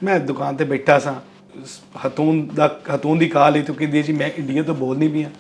मैं दुकान ते बैठा सा, हतून दी कॉल आई तो कहती जी मैं इंडिया तो बोलनी पई हाँ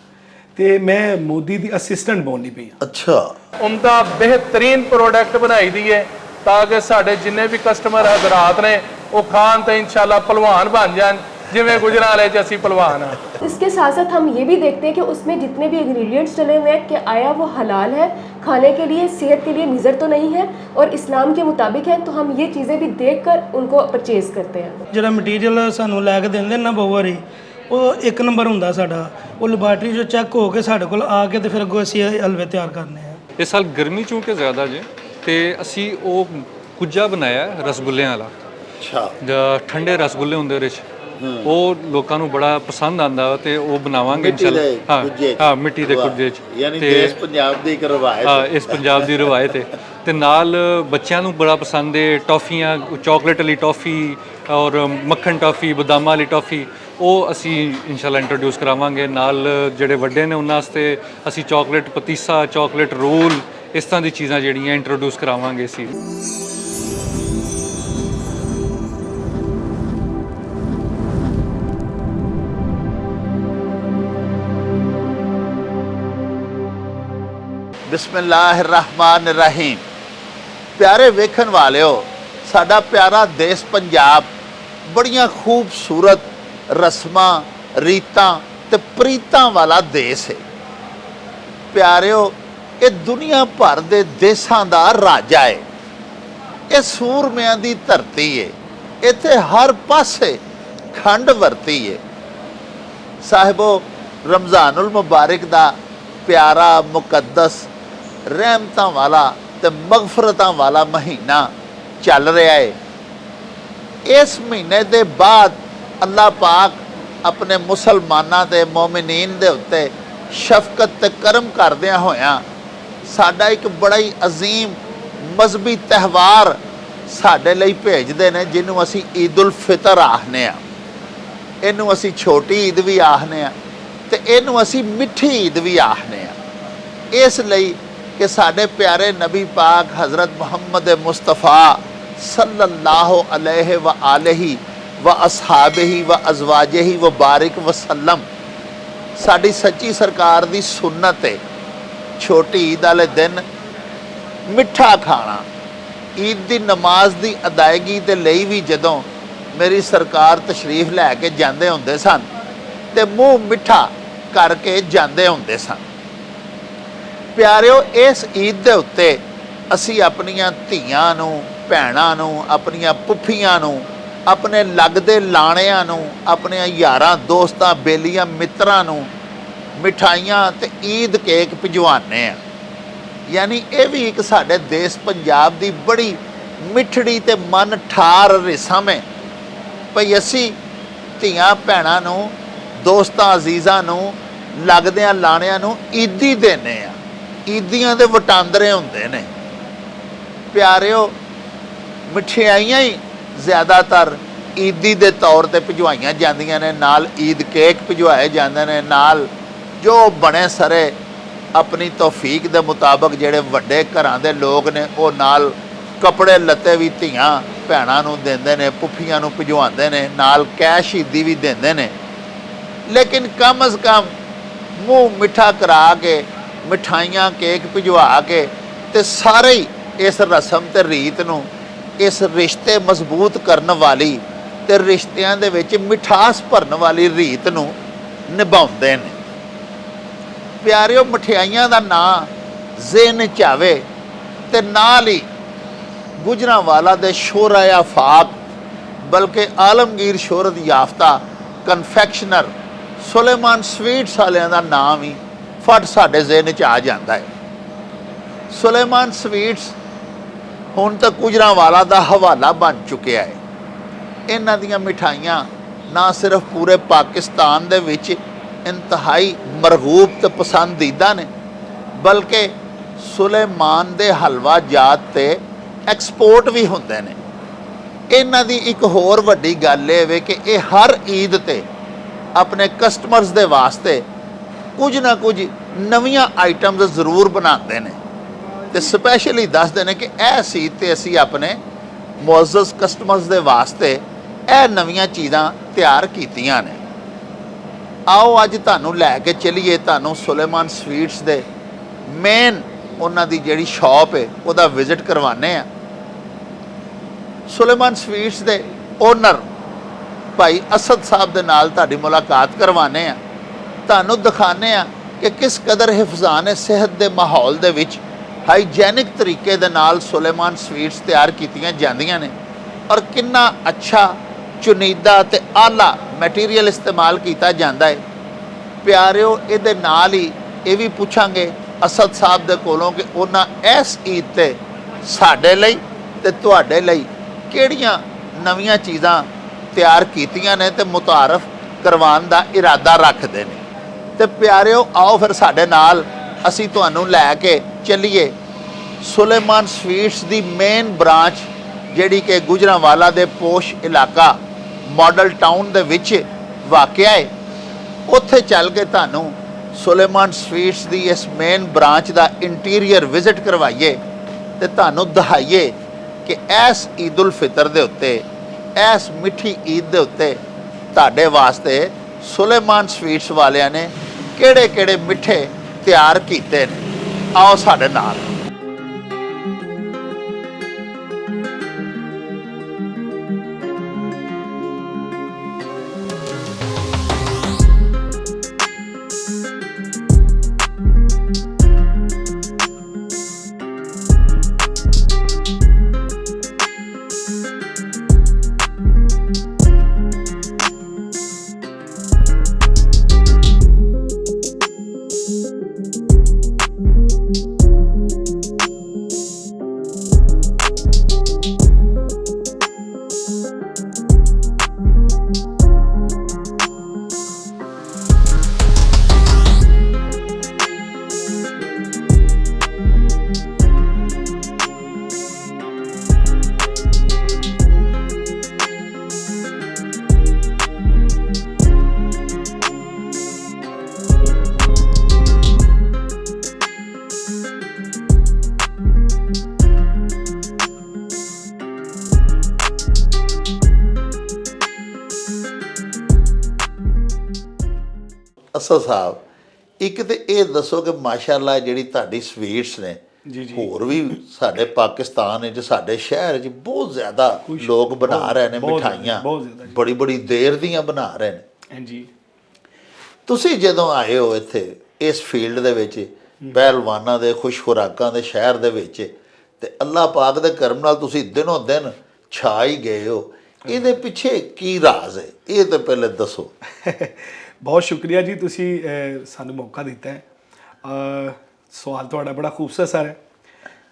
ते मैं मोदी दी असिस्टेंट बोलनी पई हाँ। अच्छा, उमदा बेहतरीन प्रोडक्ट बनाई दी है ताकि साढ़े जिन्ने भी कस्टमर हजरात ने वो खान तो इंशाल्लाह पहलवान बन जाए जिमें गुजराले जैसी पहलवान है। इसके साथ साथ हम ये भी देखते हैं कि उसमें जितने भी इंग्रेडिएंट्स डले हुए हैं कि आया वो हलाल है, खाने के लिए सेहत के लिए मुज़र तो नहीं है और इस्लाम के मुताबिक है, तो हम ये चीज़ें भी देखकर उनको परचेज़ करते हैं। ਜਿਹੜਾ ਮਟੀਰੀਅਲ ਸਾਨੂੰ ਲੈ ਕੇ ਦਿੰਦੇ ਨਾ ਬਹੁਤ ਵਾਰੀ ਉਹ ਇੱਕ ਨੰਬਰ ਹੁੰਦਾ ਸਾਡਾ, ਉਹ ਲੈਬਾਰਟਰੀ 'ਚੋਂ ਚੈੱਕ ਹੋ ਕੇ ਸਾਡੇ ਕੋਲ ਆ ਕੇ ਤੇ ਫਿਰ ਅੱਗੋਂ ਅਸੀਂ ਇਹ ਹਲਵੇ ਤਿਆਰ ਕਰਨੇ ਆ। ਇਸ ਸਾਲ ਗਰਮੀ ਚੂੰਕਿ ਜ਼ਿਆਦਾ ਜੇ ਤੇ ਅਸੀਂ ਉਹ ਕੁੱਜਾ ਬਣਾਇਆ ਰਸਗੁੱਲਿਆਂ ਵਾਲਾ। ਅੱਛਾ, ਠੰਡੇ ਰਸਗੁੱਲੇ ਹੁੰਦੇ ਉਹਦੇ 'ਚ, ਉਹ ਲੋਕਾਂ ਨੂੰ ਬੜਾ ਪਸੰਦ ਆਂਦਾ ਤੇ ਉਹ ਬਣਾਵਾਂਗੇ ਇਨਸ਼ਾਅੱਲਾ। ਹਾਂ, ਮਿੱਟੀ ਦੇ ਕੁੱਜੇ 'ਚ, ਯਾਨੀ ਦੇਸ਼ ਪੰਜਾਬ ਦੀ ਇੱਕ ਰਵਾਇਤ। ਹਾਂ, ਇਸ ਪੰਜਾਬ ਦੀ ਰਵਾਇਤ ਹੈ ਤੇ ਨਾਲ ਬੱਚਿਆਂ ਨੂੰ ਬੜਾ ਪਸੰਦ ਹੈ ਟੌਫੀਆਂ, ਚਾਕਲੇਟ ਵਾਲੀ ਟੌਫੀ ਔਰ ਮੱਖਣ ਟੌਫੀ, ਬਦਾਮਾਂ ਵਾਲੀ ਟੌਫੀ, ਉਹ ਅਸੀਂ ਇਨਸ਼ਾਅੱਲਾ ਇੰਟਰੋਡਿਊਸ ਕਰਾਵਾਂਗੇ। ਨਾਲ ਜਿਹੜੇ ਵੱਡੇ ਨੇ ਉਹਨਾਂ ਵਾਸਤੇ ਅਸੀਂ ਚਾਕਲੇਟ ਪਤੀਸਾ, ਚਾਕਲੇਟ ਰੋਲ, ਇਸ ਤਰ੍ਹਾਂ ਦੀ ਚੀਜ਼ਾਂ ਜਿਹੜੀਆਂ ਇੰਟਰੋਡਿਊਸ ਕਰਾਵਾਂਗੇ ਅਸੀਂ। बिस्मिल्लाहिर्रहमानिर्रहीम। प्यारे वेखन वालिओ, साडा प्यारा देश पंजाब बड़ियां खूबसूरत रस्मां रीतां ते प्रीतां वाला देश है। प्यारिओ, ये दुनिया भर दे देशां दा राजा है। ये सूरमियां दी धरती है। इत्थे हर पासे खंड वरती है। साहिबो, रमज़ानुल मुबारक दा प्यारा मुकद्दस रहमतां वाला ते मगफरतां वाला महीना चल रहा है। इस महीने दे बाद अल्लाह पाक अपने मुसलमानां दे मोमिनीन दे उत्ते शफकत ते करम करदियां होयां साडा एक बड़ा ही अजीम मजहबी त्यौहार साडे लई भेजदे ने, जिन्हों असी ईद उल फितर आखने आ। इनू असी छोटी ईद भी आखने आ ते इनू असी मिठी ईद भी आखने आ। इसलिए कि साडे प्यारे नबी पाक हज़रत मुहम्मद मुस्तफ़ा सल्लल्लाहु अलैहि व आलिहि व असहाबिही व अज़वाजिही व बारिक वसल्लम साडी सच्ची सरकार दी सुन्नत है। छोटी ईद वाले दिन मिठा खाना, ईद दी नमाज दी अदायगी दे लई भी जदों मेरी सरकार तशरीफ लैके जांदे हुंदे सन ते मूँह मिठा करके जांदे हुंदे सन। प्यारिओ, इस ईद दे उत्ते असी अपनियां धीआं नूं, भैणां नूं, अपनियां पुफियां नूं, अपने लगदे लाणिਆਂ नूं, अपने यारां दोस्तां बेलियां मित्रां नूं मिठाइयां ते ईद केक भिजवाने आ। यानी ये भी एक साडे देश पंजाब दी बड़ी मिठड़ी ते मन ठार रस्म है भई असी धीआं भैणां नूं, दोस्तां अजीज़ां नूं, लगदियां लाणिਆਂ नूं ईदी देने आ। ईदियां दे वटांदरे हुंदे ने। प्यारिओ, मिठाइयां ही ज़्यादातर ईदी दे तौर ते भिजवाइयां जांदियां ने, नाल ईद केक भिजवाए जांदे ने, नाल जो बने सरे अपनी तौफीक दे मुताबिक जिहड़े वड्डे घरां दे लोग ने वो नाल कपड़े लत्ते भी धीआं भैणां नूं देंदे ने, पुफियां नूं भिजवांदे ने, नाल कैश ईदी भी देंदे ने। लेकिन कम अज़ कम मूँह मिठा करा के मिठाइयां केक भिजवा के ते सारे ही इस रस्म ते रीत नूं, इस रिश्ते मजबूत करन वाली ते रिश्तियां दे विच मिठास भरन वाली रीत नूं निभाउंदे ने। प्यारिओ, मठियाइयां दा नां ज़हन च आवे ते नाल ही गुजरांवाला दे शोहरा आफाक बल्कि आलमगीर शोहरत याफ्ता कन्फैक्शनर सुलेमान स्वीट्स वालियां दा नाम ही फट साडे ज़हन च आ जाता है। सुलेमान स्वीट्स हुण तक गुजरांवाला दा हवाला बन चुकिया है। इन्हां दियां मिठाइयां ना सिर्फ पूरे पाकिस्तान दे विच इंतहाई मरगूब ते पसंदीदा ने, बल्कि सुलेमान दे हलवा जात ते एक्सपोर्ट भी हुंदे ने। इन्हां दी एक होर वड्डी गल ये वे कि ये हर ईद ते अपने कस्टमर्स दे वास्ते कुछ ना कुछ नवीं आइटम्स जरूर बनाते हैं तो स्पैशली दसते हैं कि इस ईद ते असी अपने मुअज़्ज़ज़ कस्टमर्स दे वास्ते ਇਹ ਨਵੀਆਂ ਚੀਜ਼ਾਂ ਤਿਆਰ ਕੀਤੀਆਂ ਨੇ। ਆਓ ਅੱਜ ਤੁਹਾਨੂੰ ਲੈ ਕੇ ਚੱਲੀਏ, ਤੁਹਾਨੂੰ ਸੁਲੇਮਾਨ ਸਵੀਟਸ ਦੇ ਮੇਨ ਉਹਨਾਂ ਦੀ ਜਿਹੜੀ ਸ਼ਾਪ ਹੈ ਉਹਦਾ ਵਿਜ਼ਿਟ ਕਰਵਾਉਂਦੇ ਆ। ਸੁਲੇਮਾਨ ਸਵੀਟਸ ਦੇ ਓਨਰ ਭਾਈ ਅਸਦ ਸਾਹਿਬ ਦੇ ਨਾਲ ਤੁਹਾਡੀ ਮੁਲਾਕਾਤ ਕਰਵਾਉਂਦੇ ਆ, ਤੁਹਾਨੂੰ ਦਿਖਾਉਂਦੇ ਆ ਕਿ ਕਿਸ ਕਦਰ ਹਿਫਜ਼ਾਨ ਸਿਹਤ ਦੇ ਮਾਹੌਲ ਦੇ ਵਿੱਚ ਹਾਈਜੈਨਿਕ ਤਰੀਕੇ ਦੇ ਨਾਲ ਸੁਲੇਮਾਨ ਸਵੀਟਸ ਤਿਆਰ ਕੀਤੀਆਂ ਜਾਂਦੀਆਂ ਨੇ ਔਰ ਕਿੰਨਾ ਅੱਛਾ ਚੁਨੀਦਾ ਤੇ ਆਲਾ ਮਟੀਰੀਅਲ ਇਸਤੇਮਾਲ ਕੀਤਾ ਜਾਂਦਾ ਹੈ। ਪਿਆਰਿਓ, ਇਹਦੇ ਨਾਲ ਹੀ ਇਹ ਵੀ ਪੁੱਛਾਂਗੇ ਅਸਦ ਸਾਹਿਬ ਦੇ ਕੋਲੋਂ ਕਿ ਉਹਨਾਂ ਇਸ ਈਦ ਤੇ ਸਾਡੇ ਲਈ ਤੇ ਤੁਹਾਡੇ ਲਈ ਕਿਹੜੀਆਂ ਨਵੀਆਂ ਚੀਜ਼ਾਂ ਤਿਆਰ ਕੀਤੀਆਂ ਨੇ ਤੇ ਮੁਤਾਰਫ ਕਰਵਾਉਣ ਦਾ ਇਰਾਦਾ ਰੱਖਦੇ ਨੇ। ਤੇ ਪਿਆਰਿਓ, ਆਓ ਫਿਰ ਸਾਡੇ ਨਾਲ ਅਸੀਂ ਤੁਹਾਨੂੰ ਲੈ ਕੇ ਚੱਲੀਏ ਸੁਲੇਮਾਨ ਸਵੀਟਸ ਦੀ ਮੇਨ ਬ੍ਰਾਂਚ ਜਿਹੜੀ ਕਿ ਗੁਜਰਾਂਵਾਲਾ ਦੇ ਪੋਸ਼ ਇਲਾਕਾ ਮਾਡਲ ਟਾਊਨ ਦੇ ਵਿੱਚ ਵਾਕਿਆ ਹੈ। ਉੱਥੇ ਚੱਲ ਕੇ ਤੁਹਾਨੂੰ ਸੁਲੇਮਾਨ ਸਵੀਟਸ ਦੀ ਇਸ ਮੇਨ ਬ੍ਰਾਂਚ ਦਾ ਇੰਟੀਰੀਅਰ ਵਿਜ਼ਿਟ ਕਰਵਾਈਏ ਤੇ ਤੁਹਾਨੂੰ ਦਿਖਾਈਏ ਕਿ ਇਸ ਈਦ ਉਲ ਫਿਤਰ ਦੇ ਉੱਤੇ, ਇਸ ਮਿੱਠੀ ਈਦ ਦੇ ਉੱਤੇ ਤੁਹਾਡੇ ਵਾਸਤੇ ਸੁਲੇਮਾਨ ਸਵੀਟਸ ਵਾਲਿਆਂ ਨੇ ਕਿਹੜੇ ਕਿਹੜੇ ਮਿੱਠੇ ਤਿਆਰ ਕੀਤੇ ਨੇ। ਆਓ ਸਾਡੇ ਨਾਲ। ਅਸਦ ਸਾਹਿਬ, ਇੱਕ ਤੇ ਇਹ ਦੱਸੋ ਕਿ ਮਾਸ਼ਾਅੱਲਾ ਜਿਹੜੀ ਤੁਹਾਡੀ ਸਵੀਟਸ ਨੇ ਹੋਰ ਵੀ ਸਾਡੇ ਪਾਕਿਸਤਾਨ ਵਿੱਚ, ਸਾਡੇ ਸ਼ਹਿਰ 'ਚ ਬਹੁਤ ਜ਼ਿਆਦਾ ਲੋਕ ਬਣਾ ਰਹੇ ਨੇ ਮਿਠਾਈਆਂ, ਬੜੀ ਬੜੀ ਦੇਰ ਦੀਆਂ ਬਣਾ ਰਹੇ ਨੇ। ਹਾਂਜੀ, ਤੁਸੀਂ ਜਦੋਂ ਆਏ ਹੋ ਇੱਥੇ ਇਸ ਫੀਲਡ ਦੇ ਵਿੱਚ, ਪਹਿਲਵਾਨਾਂ ਦੇ ਖੁਸ਼ ਖੁਰਾਕਾਂ ਦੇ ਸ਼ਹਿਰ ਦੇ ਵਿੱਚ, ਤੇ ਅੱਲਾਹ ਪਾਕ ਦੇ ਕਰਮ ਨਾਲ ਤੁਸੀਂ ਦਿਨੋਂ ਦਿਨ ਛਾ ਹੀ ਗਏ ਹੋ, ਇਹਦੇ ਪਿੱਛੇ ਕੀ ਰਾਜ਼ ਹੈ? ਇਹ ਤਾਂ ਪਹਿਲੇ ਦੱਸੋ। ਬਹੁਤ ਸ਼ੁਕਰੀਆ ਜੀ, ਤੁਸੀਂ ਸਾਨੂੰ ਮੌਕਾ ਦਿੱਤਾ ਹੈ। ਸਵਾਲ ਤੁਹਾਡਾ ਬੜਾ ਖੂਬਸੂਰਤ ਸਰ ਹੈ।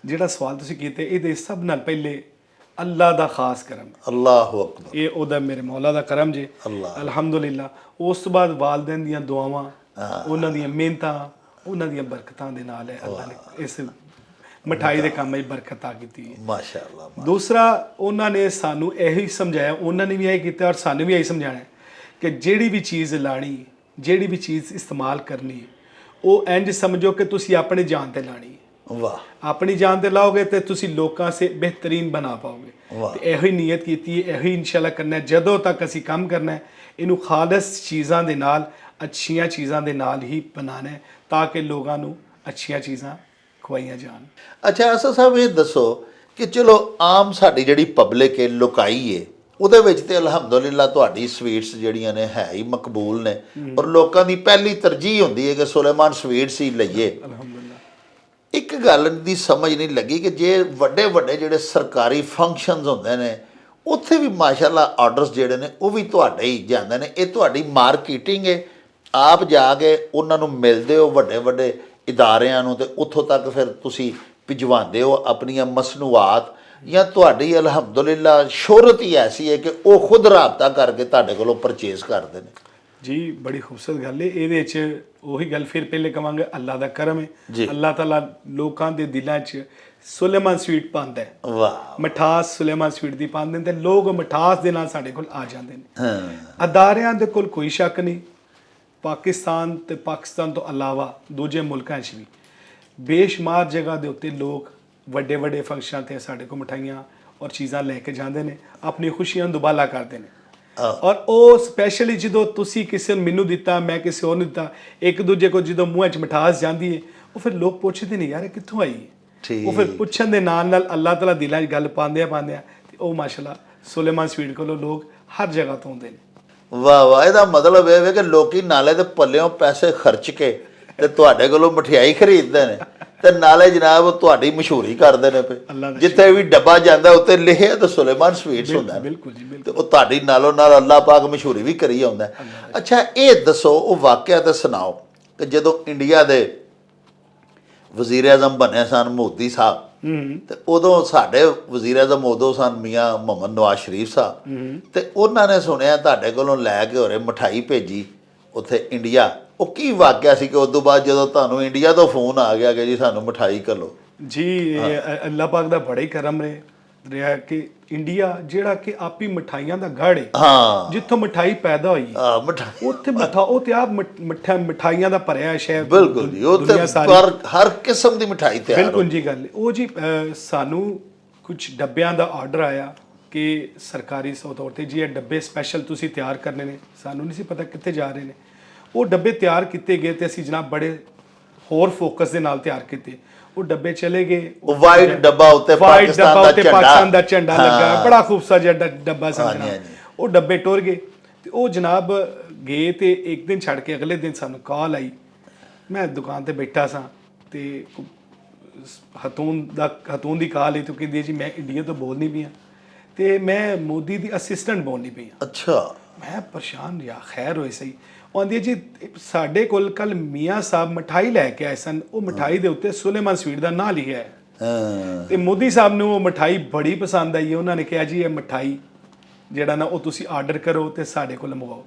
ਜਿਹੜਾ ਸਵਾਲ ਤੁਸੀਂ ਕੀਤਾ ਇਹਦੇ ਸਭ ਨਾਲ ਪਹਿਲੇ ਅੱਲਾ ਦਾ ਖਾਸ ਕਰਮ, ਅੱਲਾਹੁ ਅਕਬਰ, ਇਹ ਉਹਦਾ ਮੇਰੇ ਮੌਲਾ ਦਾ ਕਰਮ ਜੇ, ਅਲਹਮਦੁਲਿਲਾ। ਉਸ ਤੋਂ ਬਾਅਦ ਵਾਲਦੈਨ ਦੀਆਂ ਦੁਆਵਾਂ, ਉਹਨਾਂ ਦੀਆਂ ਮਿਹਨਤਾਂ, ਉਹਨਾਂ ਦੀਆਂ ਬਰਕਤਾਂ ਦੇ ਨਾਲ ਹੈ ਅੱਲਾ ਨੇ ਇਸ ਮਿਠਾਈ ਦੇ ਕੰਮ ਵਿੱਚ ਬਰਕਤ ਆ ਕੀਤੀ ਹੈ, ਮਾਸ਼ਾਅੱਲਾ। ਦੂਸਰਾ, ਉਹਨਾਂ ਨੇ ਸਾਨੂੰ ਇਹੀ ਸਮਝਾਇਆ, ਉਹਨਾਂ ਨੇ ਵੀ ਇਹ ਕੀਤਾ ਔਰ ਸਾਨੂੰ ਵੀ ਇਹੀ ਸਮਝਾਉਣਾ ਕਿ ਜਿਹੜੀ ਵੀ ਚੀਜ਼ ਲਾਣੀ, ਜਿਹੜੀ ਵੀ ਚੀਜ਼ ਇਸਤੇਮਾਲ ਕਰਨੀ, ਉਹ ਇੰਜ ਸਮਝੋ ਕਿ ਤੁਸੀਂ ਆਪਣੀ ਜਾਨ ਤੇ ਲਾਣੀ ਹੈ। ਵਾਹ, ਆਪਣੀ ਜਾਨ ਤੇ ਲਾਓਗੇ ਤੇ ਤੁਸੀਂ ਲੋਕਾਂ ਸੇ ਬਿਹਤਰੀਨ ਬਣਾ ਪਾਓਗੇ। ਤੇ ਇਹੋ ਹੀ ਨੀਅਤ ਕੀਤੀ ਹੈ, ਇਹੋ ਹੀ ਇਨਸ਼ਾਅੱਲਾ ਕਰਨਾ ਹੈ। ਜਦੋਂ ਤੱਕ ਅਸੀਂ ਕੰਮ ਕਰਨਾ ਹੈ, ਇਹਨੂੰ ਖਾਲਸ ਚੀਜ਼ਾਂ ਦੇ ਨਾਲ, ਅੱਛੀਆਂ ਚੀਜ਼ਾਂ ਦੇ ਨਾਲ ਹੀ ਬਣਾਉਣਾ ਹੈ ਤਾਂ ਕਿ ਲੋਕਾਂ ਨੂੰ ਅੱਛੀਆਂ ਚੀਜ਼ਾਂ ਖਵਾਈਆਂ ਜਾਣ। ਅੱਛਾ ਅਸਦ ਸਾਹਿਬ, ਇਹ ਦੱਸੋ ਕਿ ਚਲੋ ਆਮ ਸਾਡੀ ਜਿਹੜੀ ਪਬਲਿਕ ਹੈ, ਲੁਕਾਈ ਹੈ, ਉਹਦੇ ਵਿੱਚ ਤੇ ਅਲਹਮਦੁਲਿਲਾ ਤੁਹਾਡੀ ਸਵੀਟਸ ਜਿਹੜੀਆਂ ਨੇ ਹੈ ਹੀ ਮਕਬੂਲ ਨੇ ਔਰ ਲੋਕਾਂ ਦੀ ਪਹਿਲੀ ਤਰਜੀਹ ਹੁੰਦੀ ਹੈ ਕਿ ਸੁਲੇਮਾਨ ਸਵੀਟਸ ਹੀ ਲਈਏ। ਅਲਹਮਦੁਲਿਲਾ। ਇੱਕ ਗੱਲ ਦੀ ਸਮਝ ਨਹੀਂ ਲੱਗੀ ਕਿ ਜੇ ਵੱਡੇ ਵੱਡੇ ਜਿਹੜੇ ਸਰਕਾਰੀ ਫੰਕਸ਼ਨਸ ਹੁੰਦੇ ਨੇ ਉੱਥੇ ਵੀ ਮਾਸ਼ਾਅੱਲਾ ਆਰਡਰਸ ਜਿਹੜੇ ਨੇ ਉਹ ਵੀ ਤੁਹਾਡੇ ਹੀ ਜਾਂਦੇ ਨੇ। ਇਹ ਤੁਹਾਡੀ ਮਾਰਕੀਟਿੰਗ ਹੈ, ਆਪ ਜਾ ਕੇ ਉਹਨਾਂ ਨੂੰ ਮਿਲਦੇ ਹੋ ਵੱਡੇ ਵੱਡੇ ਇਦਾਰਿਆਂ ਨੂੰ ਤੇ ਉੱਥੋਂ ਤੱਕ ਫਿਰ ਤੁਸੀਂ ਭਿਜਵਾਉਂਦੇ ਹੋ ਆਪਣੀਆਂ ਮਸਨੂਆਤ, ਜਾਂ ਤੁਹਾਡੀ ਅਲਹਮਦੁਲਿਲਾ ਸ਼ੋਹਰਤ ਹੀ ਐਸੀ ਹੈ ਕਿ ਉਹ ਖੁਦ ਰਾਬਤਾ ਕਰਕੇ ਤੁਹਾਡੇ ਕੋਲੋਂ ਪਰਚੇਜ਼ ਕਰਦੇ ਨੇ? ਜੀ, ਬੜੀ ਖੂਬਸੂਰਤ ਗੱਲ ਹੈ। ਇਹਦੇ 'ਚ ਉਹੀ ਗੱਲ ਫਿਰ ਪਹਿਲੇ ਕਵਾਂਗੇ, ਅੱਲਾ ਦਾ ਕਰਮ ਹੈ। ਅੱਲਾਹ ਤਾਲਾ ਲੋਕਾਂ ਦੇ ਦਿਲਾਂ 'ਚ ਸੁਲੇਮਾਨ ਸਵੀਟ ਪਾਉਂਦਾ ਹੈ। ਵਾਹ, ਮਿਠਾਸ ਸੁਲੇਮਾਨ ਸਵੀਟ ਦੀ ਪਾਉਂਦੇ ਨੇ ਤੇ ਲੋਕ ਮਿਠਾਸ ਦੇ ਨਾਲ ਸਾਡੇ ਕੋਲ ਆ ਜਾਂਦੇ ਨੇ। ਅਦਾਰਿਆਂ ਦੇ ਕੋਲ ਕੋਈ ਸ਼ੱਕ ਨਹੀਂ, ਪਾਕਿਸਤਾਨ ਤੇ ਪਾਕਿਸਤਾਨ ਤੋਂ ਇਲਾਵਾ ਦੂਜੇ ਮੁਲਕਾਂ 'ਚ ਵੀ ਬੇਸ਼ੁਮਾਰ ਜਗ੍ਹਾ ਦੇ ਉੱਤੇ ਲੋਕ ਵੱਡੇ ਵੱਡੇ ਫੰਕਸ਼ਨਾਂ 'ਤੇ ਸਾਡੇ ਕੋਲ ਮਿਠਾਈਆਂ ਔਰ ਚੀਜ਼ਾਂ ਲੈ ਕੇ ਜਾਂਦੇ ਨੇ, ਆਪਣੀ ਖੁਸ਼ੀਆਂ ਨੂੰ ਦੁਬਾਲਾ ਕਰਦੇ ਨੇ। ਔਰ ਉਹ ਸਪੈਸ਼ਲੀ ਜਦੋਂ ਤੁਸੀਂ ਕਿਸੇ ਨੂੰ ਮੈਨੂੰ ਦਿੱਤਾ ਮੈਂ ਕਿਸੇ ਹੋਰ ਨੂੰ ਦਿੱਤਾ ਇੱਕ ਦੂਜੇ ਕੋ ਜਦੋਂ ਮੂੰਹਾਂ 'ਚ ਮਿਠਾਸ ਜਾਂਦੀ ਹੈ ਉਹ ਫਿਰ ਲੋਕ ਪੁੱਛਦੇ ਨੇ ਯਾਰ ਇਹ ਕਿੱਥੋਂ ਆਈ ਹੈ। ਉਹ ਫਿਰ ਪੁੱਛਣ ਦੇ ਨਾਲ ਨਾਲ ਅੱਲਾਹ ਤਾਲਾ ਦਿਲਾਂ 'ਚ ਗੱਲ ਪਾਉਂਦੇ ਆ ਤੇ ਉਹ ਮਾਸ਼ਾਅੱਲਾ ਸੁਲੇਮਾਨ ਸਵੀਟ ਕੋਲੋਂ ਲੋਕ ਹਰ ਜਗ੍ਹਾ ਤੋਂ ਆਉਂਦੇ ਨੇ। ਵਾਹ ਵਾਹ, ਇਹਦਾ ਮਤਲਬ ਇਹ ਵੇ ਕਿ ਲੋਕੀ ਨਾਲੇ ਤੇ ਪੱਲਿਓਂ ਪੈਸੇ ਖਰਚ ਕੇ ਤੇ ਤੁਹਾਡੇ ਕੋਲੋਂ ਮਠਿਆਈ ਖਰੀਦਦੇ ਨੇ ਤੇ ਨਾਲੇ ਜਨਾਬ ਤੁਹਾਡੀ ਮਸ਼ਹੂਰੀ ਕਰਦੇ ਨੇ ਪਏ। ਜਿੱਥੇ ਵੀ ਡੱਬਾ ਜਾਂਦਾ ਉੱਤੇ ਲਿਖਿਆ ਤਾਂ ਸੁਲੇਮਾਨ ਸਵੀਟਸ ਹੁੰਦਾ। ਬਿਲਕੁਲ ਜੀ ਬਿਲਕੁਲ। ਤੇ ਉਹ ਤੁਹਾਡੀ ਨਾਲੋਂ ਨਾਲ ਅੱਲਾਹ ਪਾਕ ਮਸ਼ਹੂਰੀ ਵੀ ਕਰੀ ਆਉਂਦਾ। ਅੱਛਾ ਇਹ ਦੱਸੋ ਉਹ ਵਾਕਿਆ ਤੇ ਸੁਣਾਓ ਕਿ ਜਦੋਂ ਇੰਡੀਆ ਦੇ ਵਜ਼ੀਰ ਆਜ਼ਮ ਬਣੇ ਸਨ ਮੋਦੀ ਸਾਹਿਬ ਤੇ ਉਦੋਂ ਸਾਡੇ ਵਜ਼ੀਰ ਆਜ਼ਮ ਉਦੋਂ ਸਨ ਮੀਆਂ ਮੁਹੰਮਦ ਨਵਾਜ਼ ਸ਼ਰੀਫ ਸਾਹਿਬ ਤੇ ਉਹਨਾਂ ਨੇ ਸੁਣਿਆ ਤੁਹਾਡੇ ਕੋਲੋਂ ਲੈ ਕੇ ਹੋਰੇ ਮਠਾਈ ਭੇਜੀ ਉੱਥੇ ਇੰਡੀਆ। ਉਹ ਕੀ ਵਾਕਿਆ ਸੀ ਕਿ ਉਸ ਤੋਂ ਬਾਅਦ ਜਦੋਂ ਤੁਹਾਨੂੰ ਇੰਡੀਆ ਤੋਂ ਫੋਨ ਆ ਗਿਆ ਕਿ ਜੀ ਸਾਨੂੰ ਮਠਾਈ ਘੱਲੋ? ਜੀ ਅੱਲਾਹ ਪਾਕ ਦਾ ਬੜਾ ਹੀ ਕਰਮ ਰਿਹਾ ਕਿ ਇੰਡੀਆ ਜਿਹੜਾ ਕਿ ਆਪੀ ਮਠਾਈਆਂ ਦਾ ਗੜ੍ਹ ਹੈ। ਹਾਂ, ਜਿੱਥੋਂ ਮਠਾਈ ਪੈਦਾ ਹੋਈ ਮਠਾਈ ਉੱਥੇ ਉਹ ਤੇ ਆਪ ਮਠਾਈਆਂ ਦਾ ਭਰਿਆ ਸ਼ਹਿਰ। ਬਿਲਕੁਲ ਜੀ, ਉਹ ਤੇ ਹਰ ਕਿਸਮ ਦੀ ਮਠਾਈ ਤਿਆਰ। ਬਿਲਕੁਲ ਜੀ ਗੱਲ ਉਹ ਜੀ ਸਾਨੂੰ ਕੁਝ ਡੱਬਿਆਂ ਦਾ ਆਰਡਰ ਆਇਆ ਕਿ ਸਰਕਾਰੀ ਤੌਰ ਤੇ ਜੀ ਇਹ ਡੱਬੇ ਸਪੈਸ਼ਲ ਤੁਸੀਂ ਤਿਆਰ ਕਰਨੇ ਨੇ। ਸਾਨੂੰ ਨਹੀਂ ਸੀ ਪਤਾ ਕਿੱਥੇ ਜਾ ਰਹੇ ਨੇ। ਉਹ ਡੱਬੇ ਤਿਆਰ ਕੀਤੇ ਗਏ ਤੇ ਅਸੀਂ ਜਨਾਬ ਬੜੇ ਹੋਰ ਫੋਕਸ ਦੇ ਨਾਲ ਤਿਆਰ ਕੀਤੇ। ਉਹ ਡੱਬੇ ਚਲੇ ਗਏ, ਉਹ ਵਾਈਟ ਡੱਬਾ ਉੱਤੇ ਪਾਕਿਸਤਾਨ ਦਾ ਝੰਡਾ ਲੱਗਾ, ਬੜਾ ਖੂਬਸੂਰਤ ਜਿਹਾ ਡੱਬਾ ਸੀ। ਉਹ ਡੱਬੇ ਟੁਰ ਗਏ ਤੇ ਉਹ ਜਨਾਬ ਗਏ ਤੇ ਇੱਕ ਦਿਨ ਛੱਡ ਕੇ ਅਗਲੇ ਦਿਨ ਸਾਨੂੰ ਕਾਲ ਆਈ। ਮੈਂ ਦੁਕਾਨ ਤੇ ਬੈਠਾ ਸਾਂ ਤੇ ਹਤੂਨ ਦੀ ਕਾਲ ਆਈ ਤੇ ਕਹਿੰਦੀ ਜੀ ਮੈਂ ਇੰਡੀਆ ਤੋਂ ਬੋਲਨੀ ਪਈ ਹਾਂ ਤੇ ਮੈਂ ਮੋਦੀ ਦੀ ਅਸਿਸਟੈਂਟ ਬੋਲਨੀ ਪਈ ਹਾਂ। ਅੱਛਾ। ਮੈਂ ਪਰੇਸ਼ਾਨ ਰਿਹਾ, ਖੈਰ ਹੋਏ ਸਹੀ। ਉਹ ਆਂਦੀ ਜੀ ਸਾਡੇ ਕੋਲ ਕੱਲ ਮੀਆਂ ਸਾਹਿਬ ਮਠਾਈ ਲੈ ਕੇ ਆਏ ਸਨ, ਉਹ ਮਠਾਈ ਦੇ ਉੱਤੇ ਸੁਲੇਮਾਨ ਸਵੀਟ ਦਾ ਨਾਂ ਲਿਖਿਆ ਹੈ ਤੇ ਮੋਦੀ ਸਾਹਿਬ ਨੂੰ ਉਹ ਮਠਾਈ ਬੜੀ ਪਸੰਦ ਆਈ ਹੈ। ਉਹਨਾਂ ਨੇ ਕਿਹਾ ਜੀ ਇਹ ਮਠਾਈ ਜਿਹੜਾ ਨਾ ਉਹ ਤੁਸੀਂ ਆਰਡਰ ਕਰੋ ਤੇ ਸਾਡੇ ਕੋਲ ਮੰਗਵਾਓ।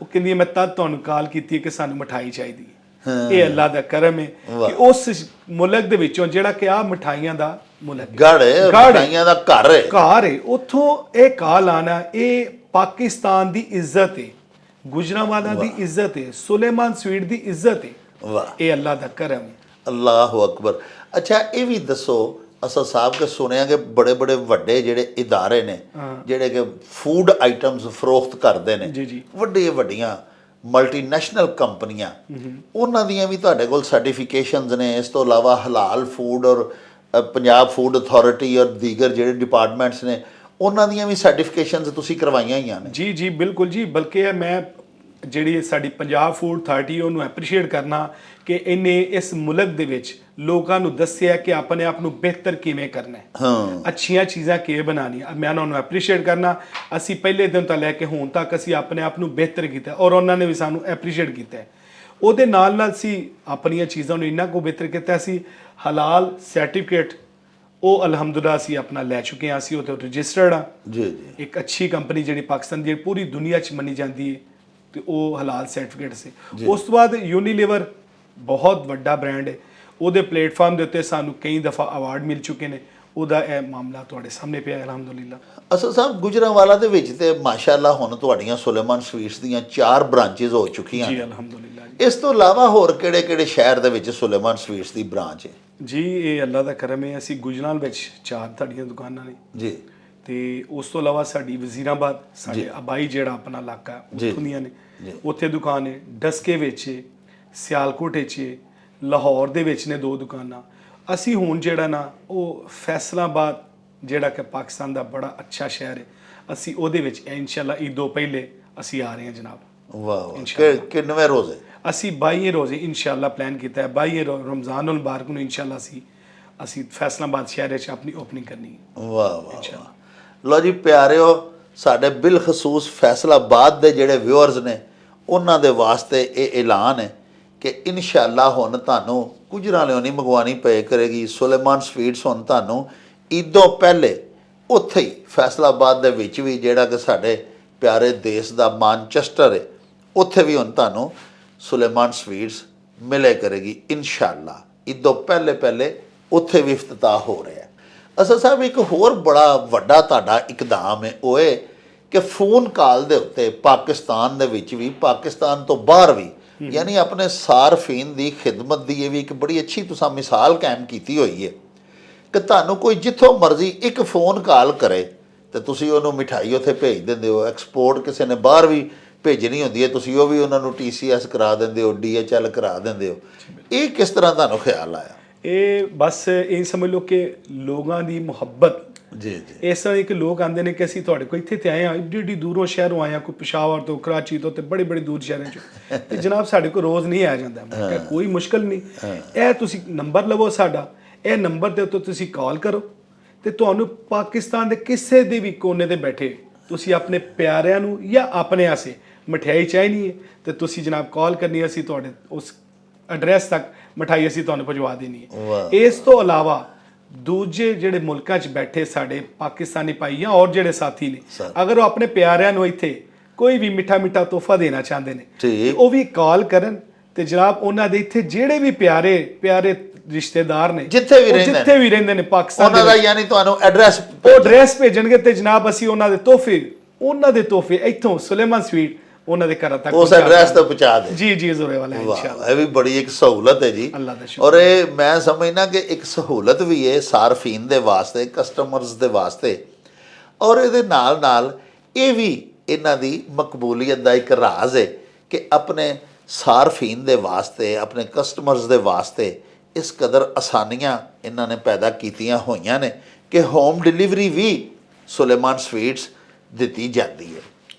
ਉਹ ਕਹਿੰਦੀ ਮੈਂ ਤਦ ਤੁਹਾਨੂੰ ਕਾਲ ਕੀਤੀ ਕਿ ਸਾਨੂੰ ਮਠਾਈ ਚਾਹੀਦੀ ਹੈ। ਇਹ ਅੱਲਾਹ ਦਾ ਕਰਮ ਹੈ ਕਿ ਉਸ ਮੁਲਕ ਦੇ ਵਿੱਚੋਂ ਜਿਹੜਾ ਕਿ ਆ ਮਠਾਈਆਂ ਦਾ ਮੁਲਕ ਮਠਾਈਆਂ ਦਾ ਘਰ ਹੈ ਉੱਥੋਂ ਇਹ ਕਾਲ ਆਣਾ ਇਹ ਪਾਕਿਸਤਾਨ ਦੀ ਇੱਜ਼ਤ ਹੈ, ਗੁਜਰਾਂਵਾਲਾ ਦੀ ਇੱਜ਼ਤ ਹੈ, ਸੁਲੇਮਾਨ ਸਵੀਟ ਦੀ ਇੱਜ਼ਤ ਹੈ। ਵਾਹ, ਇਹ ਅੱਲਾਹ ਦਾ ਕਰਮ ਹੈ। ਅੱਲਾਹੁ ਅਕਬਰ। ਅੱਛਾ ਇਹ ਵੀ ਦੱਸੋ ਅਸਲ ਸਾਹਿਬ ਕਿ ਸੁਣਿਆ ਕਿ ਬੜੇ ਬੜੇ ਵੱਡੇ ਜਿਹੜੇ ਇਦਾਰੇ ਨੇ ਜਿਹੜੇ ਕਿ ਫੂਡ ਆਈਟਮਸ ਫਰੋਖਤ ਕਰਦੇ ਨੇ, ਵੱਡੀਆਂ ਵੱਡੀਆਂ ਮਲਟੀਨੈਸ਼ਨਲ ਕੰਪਨੀਆਂ, ਉਹਨਾਂ ਦੀਆਂ ਵੀ ਤੁਹਾਡੇ ਕੋਲ ਸਰਟੀਫਿਕੇਸ਼ਨਸ ਨੇ? ਇਸ ਤੋਂ ਇਲਾਵਾ ਹਲਾਲ ਫੂਡ ਔਰ ਪੰਜਾਬ ਫੂਡ ਅਥਾਰਟੀ ਔਰ ਦੀਗਰ ਜਿਹੜੇ ਡਿਪਾਰਟਮੈਂਟਸ ਨੇ ਉਹਨਾਂ ਦੀਆਂ ਵੀ ਸਰਟੀਫਿਕੇਸ਼ਨਸ ਤੁਸੀਂ ਕਰਵਾਈਆਂ ਹੋਈਆਂ ਨੇ? ਜੀ ਜੀ ਬਿਲਕੁਲ ਜੀ। ਬਲਕਿ ਮੈਂ ਜਿਹੜੀ ਸਾਡੀ ਪੰਜਾਬ ਫੂਡ ਅਥਾਰਟੀ ਉਹਨੂੰ ਐਪਰੀਸ਼ੀਏਟ ਕਰਨਾ ਕਿ ਇਹਨੇ ਇਸ ਮੁਲਕ ਦੇ ਵਿੱਚ ਲੋਕਾਂ ਨੂੰ ਦੱਸਿਆ ਕਿ ਆਪਣੇ ਆਪ ਨੂੰ ਬਿਹਤਰ ਕਿਵੇਂ ਕਰਨਾ ਹੈ, ਅੱਛੀਆਂ ਚੀਜ਼ਾਂ ਕਿਵੇਂ ਬਣਾਉਣੀਆਂ। ਮੈਂ ਉਹਨਾਂ ਨੂੰ ਐਪਰੀਸ਼ੀਏਟ ਕਰਨਾ। ਅਸੀਂ ਪਹਿਲੇ ਦਿਨ ਤੋਂ ਲੈ ਕੇ ਹੁਣ ਤੱਕ ਅਸੀਂ ਆਪਣੇ ਆਪ ਨੂੰ ਬਿਹਤਰ ਕੀਤਾ ਔਰ ਉਹਨਾਂ ਨੇ ਵੀ ਸਾਨੂੰ ਐਪਰੀਸ਼ੀਏਟ ਕੀਤਾ। ਉਹਦੇ ਨਾਲ ਨਾਲ ਅਸੀਂ ਆਪਣੀਆਂ ਚੀਜ਼ਾਂ ਨੂੰ ਇੰਨਾ ਕੁ ਬਿਹਤਰ ਕੀਤਾ। ਅਸੀਂ ਹਲਾਲ ਸਰਟੀਫਿਕੇਟ ਉਹ ਅਲਹਮਦੁਲਿਲਾ ਅਸੀਂ ਆਪਣਾ ਲੈ ਚੁੱਕੇ ਹਾਂ। ਅਸੀਂ ਉੱਥੇ ਰਜਿਸਟਰਡ ਹਾਂ ਜੀ। ਇੱਕ ਅੱਛੀ ਕੰਪਨੀ ਜਿਹੜੀ ਪਾਕਿਸਤਾਨ ਦੀ ਪੂਰੀ ਦੁਨੀਆ 'ਚ ਮੰਨੀ ਜਾਂਦੀ ਹੈ ਤੇ ਉਹ ਹਲਾਲ ਸਰਟੀਫਿਕੇਟ ਸੀ। ਉਸ ਤੋਂ ਬਾਅਦ ਯੂਨੀਲੀਵਰ ਬਹੁਤ ਵੱਡਾ ਬ੍ਰਾਂਡ ਹੈ, ਉਹਦੇ ਪਲੇਟਫਾਰਮ ਦੇ ਉੱਤੇ ਸਾਨੂੰ ਕਈ ਦਫਾ ਅਵਾਰਡ ਮਿਲ ਚੁੱਕੇ ਨੇ। ਉਹਦਾ ਇਹ ਮਾਮਲਾ ਤੁਹਾਡੇ ਸਾਹਮਣੇ ਪਿਆ ਅਲਹਮਦੁਲਿਲਾ। ਅਸਲ ਸਾਹਿਬ ਗੁਜਰਾਂਵਾਲਾ ਦੇ ਵਿੱਚ ਤੇ ਮਾਸ਼ਾਅੱਲਾ ਹੁਣ ਤੁਹਾਡੀਆਂ ਸੁਲੇਮਾਨ ਸਵੀਟਸ ਦੀਆਂ 4 ਬ੍ਰਾਂਚਿਸ ਹੋ ਚੁੱਕੀਆਂ ਜੀ ਅਲਹਮਦੁਲਿਲਾ। ਇਸ ਤੋਂ ਇਲਾਵਾ ਹੋਰ ਕਿਹੜੇ ਕਿਹੜੇ ਸ਼ਹਿਰ ਦੇ ਵਿੱਚ ਸੁਲੇਮਾਨ ਸਵੀਟਸ ਦੀ ਬ੍ਰਾਂਚ ਹੈ? ਜੀ ਇਹ ਅੱਲਾ ਦਾ ਕਰਮ ਹੈ। ਅਸੀਂ ਗੁਜਰਾਲ ਵਿੱਚ 4 ਸਾਡੀਆਂ ਦੁਕਾਨਾਂ ਨੇ ਜੀ ਤੇ ਉਸ ਤੋਂ ਇਲਾਵਾ ਸਾਡੀ ਵਜ਼ੀਰਾਬਾਦ ਸਾਡੇ ਅਬਾਈ ਜਿਹੜਾ ਆਪਣਾ ਇਲਾਕਾ ਉੱਥੋਂ ਦੀਆਂ ਨੇ, ਉੱਥੇ ਦੁਕਾਨ ਹੈ। ਡਸਕੇ ਵਿੱਚ, ਸਿਆਲਕੋਟ ਵਿੱਚ, ਲਾਹੌਰ ਦੇ ਵਿੱਚ ਨੇ 2 ਦੁਕਾਨਾਂ। ਅਸੀਂ ਹੁਣ ਜਿਹੜਾ ਨਾ ਉਹ ਫੈਸਲਾਬਾਦ ਜਿਹੜਾ ਕਿ ਪਾਕਿਸਤਾਨ ਦਾ ਬੜਾ ਅੱਛਾ ਸ਼ਹਿਰ ਹੈ, ਅਸੀਂ ਉਹਦੇ ਵਿੱਚ ਇਨਸ਼ਾਅੱਲਾ ਈਦੋਂ ਪਹਿਲੇ ਅਸੀਂ ਆ ਰਹੇ ਹਾਂ ਜਨਾਬ। ਵਾਹ, ਕਿੰਨਵੇਂ ਰੋਜ਼ੇ? ਅਸੀਂ 22 ਰੋਜ਼ੇ ਇਨਸ਼ਾਅੱਲਾ ਪਲਾਨ ਕੀਤਾ ਹੈ। 22 ਰਮਜ਼ਾਨ ਉਲ ਮੁਬਾਰਕ ਨੂੰ ਇਨਸ਼ਾਅੱਲਾ ਅਸੀਂ ਫੈਸਲਾਬਾਦ ਸ਼ਹਿਰ ਵਿੱਚ ਆਪਣੀ ਓਪਨਿੰਗ ਕਰਨੀ ਹੈ। ਵਾਹ ਵਾਹ। ਲੋ ਜੀ ਪਿਆਰਿਓ, ਸਾਡੇ ਬਿਲਖਸੂਸ ਫੈਸਲਾਬਾਦ ਦੇ ਜਿਹੜੇ ਵਿਊਅਰਸ ਨੇ ਉਹਨਾਂ ਦੇ ਵਾਸਤੇ ਇਹ ਐਲਾਨ ਹੈ ਕਿ ਇਨਸ਼ਾਅੱਲਾ ਹੁਣ ਤੁਹਾਨੂੰ ਗੁਜਰਾਂਵਾਲਿਓਂ ਨਹੀਂ ਮੰਗਵਾਉਣੀ ਪਏ ਕਰੇਗੀ। ਸੁਲੇਮਾਨ ਸਵੀਟਸ ਹੁਣ ਤੁਹਾਨੂੰ ਈਦੋਂ ਪਹਿਲੇ ਉੱਥੇ ਹੀ ਫੈਸਲਾਬਾਦ ਦੇ ਵਿੱਚ ਵੀ ਜਿਹੜਾ ਕਿ ਸਾਡੇ ਪਿਆਰੇ ਦੇਸ਼ ਦਾ ਮਾਨਚੈਸਟਰ ਹੈ, ਉੱਥੇ ਵੀ ਹੁਣ ਤੁਹਾਨੂੰ ਸੁਲੇਮਾਨ ਸਵੀਟਸ ਮਿਲੇ ਕਰੇਗੀ ਇਨਸ਼ਾਅੱਲਾ। ਈਦੋਂ ਪਹਿਲੇ ਉੱਥੇ ਵੀ ਇਫਤਤਾਹ ਹੋ ਰਿਹਾ ਹੈ। ਅਸਲ ਸਾਹਿਬ ਇੱਕ ਹੋਰ ਬੜਾ ਵੱਡਾ ਤੁਹਾਡਾ ਇਕਦਾਮ ਹੈ, ਉਹ ਇਹ ਕਿ ਫੋਨ ਕਾਲ ਦੇ ਉੱਤੇ ਪਾਕਿਸਤਾਨ ਦੇ ਵਿੱਚ ਵੀ ਪਾਕਿਸਤਾਨ ਤੋਂ ਬਾਹਰ ਵੀ ਯਾਨੀ ਆਪਣੇ ਸਾਰਫੀਨ ਦੀ ਖਿਦਮਤ ਦੀ ਇਹ ਵੀ ਇੱਕ ਬੜੀ ਅੱਛੀ ਤੁਸੀਂ ਮਿਸਾਲ ਕਾਇਮ ਕੀਤੀ ਹੋਈ ਹੈ ਕਿ ਤੁਹਾਨੂੰ ਕੋਈ ਜਿੱਥੋਂ ਮਰਜ਼ੀ ਇੱਕ ਫੋਨ ਕਾਲ ਕਰੇ ਤੇ ਤੁਸੀਂ ਉਹਨੂੰ ਮਿਠਾਈ ਉੱਥੇ ਭੇਜ ਦਿੰਦੇ ਹੋ। ਐਕਸਪੋਰਟ ਕਿਸੇ ਨੇ ਬਾਹਰ ਵੀ ਭੇਜਣੀ ਹੁੰਦੀ ਹੈ, ਤੁਸੀਂ ਉਹ ਵੀ ਉਹਨਾਂ ਨੂੰ TCS ਕਰਾ ਦਿੰਦੇ ਹੋ, DHL ਕਰਾ ਦਿੰਦੇ ਹੋ। ਇਹ ਕਿਸ ਤਰ੍ਹਾਂ ਤੁਹਾਨੂੰ ਖਿਆਲ ਆਇਆ? ਇਹ ਬਸ ਇਹ ਸਮਝ ਲਓ ਕਿ ਲੋਕਾਂ ਦੀ ਮੁਹੱਬਤ ਜੀ ਜੀ। ਇਸ ਤਰ੍ਹਾਂ ਇੱਕ ਲੋਕ ਆਉਂਦੇ ਨੇ ਕਿ ਅਸੀਂ ਤੁਹਾਡੇ ਕੋਲ ਇੱਥੇ ਤੇ ਆਏ ਹਾਂ, ਏਡੀ ਏਡੀ ਦੂਰੋਂ ਸ਼ਹਿਰੋਂ ਆਏ ਹਾਂ, ਕੋਈ ਪਿਸ਼ਾਵਰ ਤੋਂ, ਕਰਾਚੀ ਤੋਂ, ਤੇ ਬੜੇ ਬੜੇ ਦੂਰ ਸ਼ਹਿਰਾਂ ਚੋਂ, ਤੇ ਜਨਾਬ ਸਾਡੇ ਕੋਲ ਰੋਜ਼ ਨਹੀਂ ਆਇਆ ਜਾਂਦਾ। ਮੈਂ ਕਿਹਾ ਕੋਈ ਮੁਸ਼ਕਲ ਨਹੀਂ, ਇਹ ਤੁਸੀਂ ਨੰਬਰ ਲਵੋ ਸਾਡਾ, ਇਹ ਨੰਬਰ ਦੇ ਉੱਤੇ ਤੁਸੀਂ ਕਾਲ ਕਰੋ ਤੇ ਤੁਹਾਨੂੰ ਪਾਕਿਸਤਾਨ ਦੇ ਕਿਸੇ ਦੇ ਵੀ ਕੋਨੇ ਤੇ ਬੈਠੇ ਤੁਸੀਂ ਆਪਣੇ ਪਿਆਰਿਆਂ ਨੂੰ ਜਾਂ ਆਪਣੇ ਆਸੇ ਮਠਿਆਈ ਚਾਹੀਦੀ ਹੈ ਤੇ ਤੁਸੀਂ ਜਨਾਬ ਕਾਲ ਕਰਨੀ, ਅਸੀਂ ਤੁਹਾਡੇ ਉਸ ਐਡਰੈਸ ਤੱਕ ਮਠਾਈ ਅਸੀਂ ਤੁਹਾਨੂੰ ਪਹੁੰਚਵਾ ਦੇਣੀ ਹੈ। ਇਸ ਤੋਂ ਇਲਾਵਾ ਦੂਜੇ ਜਿਹੜੇ ਮੁਲਕਾਂ 'ਚ ਬੈਠੇ ਸਾਡੇ ਪਾਕਿਸਤਾਨੀ ਭਾਈ ਜਾਂ ਔਰ ਜਿਹੜੇ ਸਾਥੀ ਨੇ, ਅਗਰ ਉਹ ਆਪਣੇ ਪਿਆਰਿਆਂ ਨੂੰ ਇੱਥੇ ਕੋਈ ਵੀ ਮਿੱਠਾ ਮਿੱਠਾ ਤੋਹਫਾ ਦੇਣਾ ਚਾਹੁੰਦੇ ਨੇ, ਉਹ ਵੀ ਕਾਲ ਕਰਨ ਤੇ ਜਨਾਬ ਉਹਨਾਂ ਦੇ ਇੱਥੇ ਜਿਹੜੇ ਵੀ ਪਿਆਰੇ ਪਿਆਰੇ ਰਿਸ਼ਤੇਦਾਰ ਨੇ ਜਿੱਥੇ ਵੀ ਰਹਿੰਦੇ ਨੇ ਪਾਕਿਸਤਾਨ ਉਹਨਾਂ ਦਾ, ਯਾਨੀ ਤੁਹਾਨੂੰ ਐਡਰੈਸ, ਉਹ ਐਡਰੈਸ ਭੇਜਣਗੇ ਤੇ ਜਨਾਬ ਅਸੀਂ ਉਹਨਾਂ ਦੇ ਤੋਹਫੇ ਇੱਥੋਂ ਸੁਲੇਮਾਨ ਸਵੀਟ ਉਹਨਾਂ ਦੇ ਘਰਾਂ ਤੱਕ ਉਸ ਐਡਰੈਸ ਤੇ ਪਹੁੰਚਾ ਦੇ। ਜੀ ਜੀ ਜ਼ੋਰੇ ਵਾਲਾ ਹੈ ਇਨਸ਼ਾਅੱਲਾ। ਇਹ ਵੀ ਬੜੀ ਇੱਕ ਸਹੂਲਤ ਹੈ ਜੀ, ਅੱਲਾਹ ਦਾ ਸ਼ੁਕਰ। ਔਰ ਇਹ ਮੈਂ ਸਮਝਣਾ ਕਿ ਇੱਕ ਸਹੂਲਤ ਵੀ ਹੈ ਸਾਰਫੀਨ ਦੇ ਵਾਸਤੇ, ਕਸਟਮਰਸ ਦੇ ਵਾਸਤੇ, ਔਰ ਇਹਦੇ ਨਾਲ ਨਾਲ ਇਹ ਵੀ ਇਹਨਾਂ ਦੀ ਮਕਬੂਲੀਅਤ ਦਾ ਇੱਕ ਰਾਜ਼ ਹੈ ਕਿ ਆਪਣੇ ਸਾਰਫੀਨ ਦੇ ਵਾਸਤੇ, ਆਪਣੇ ਕਸਟਮਰਸ ਦੇ ਵਾਸਤੇ ਇਸ ਕਦਰ ਆਸਾਨੀਆਂ ਇਹਨਾਂ ਨੇ ਪੈਦਾ ਕੀਤੀਆਂ ਹੋਈਆਂ ਨੇ ਕਿ ਹੋਮ ਡਿਲੀਵਰੀ ਵੀ ਸੁਲੇਮਾਨ ਸਵੀਟਸ ਦਿੱਤੀ ਜਾਂਦੀ ਹੈ।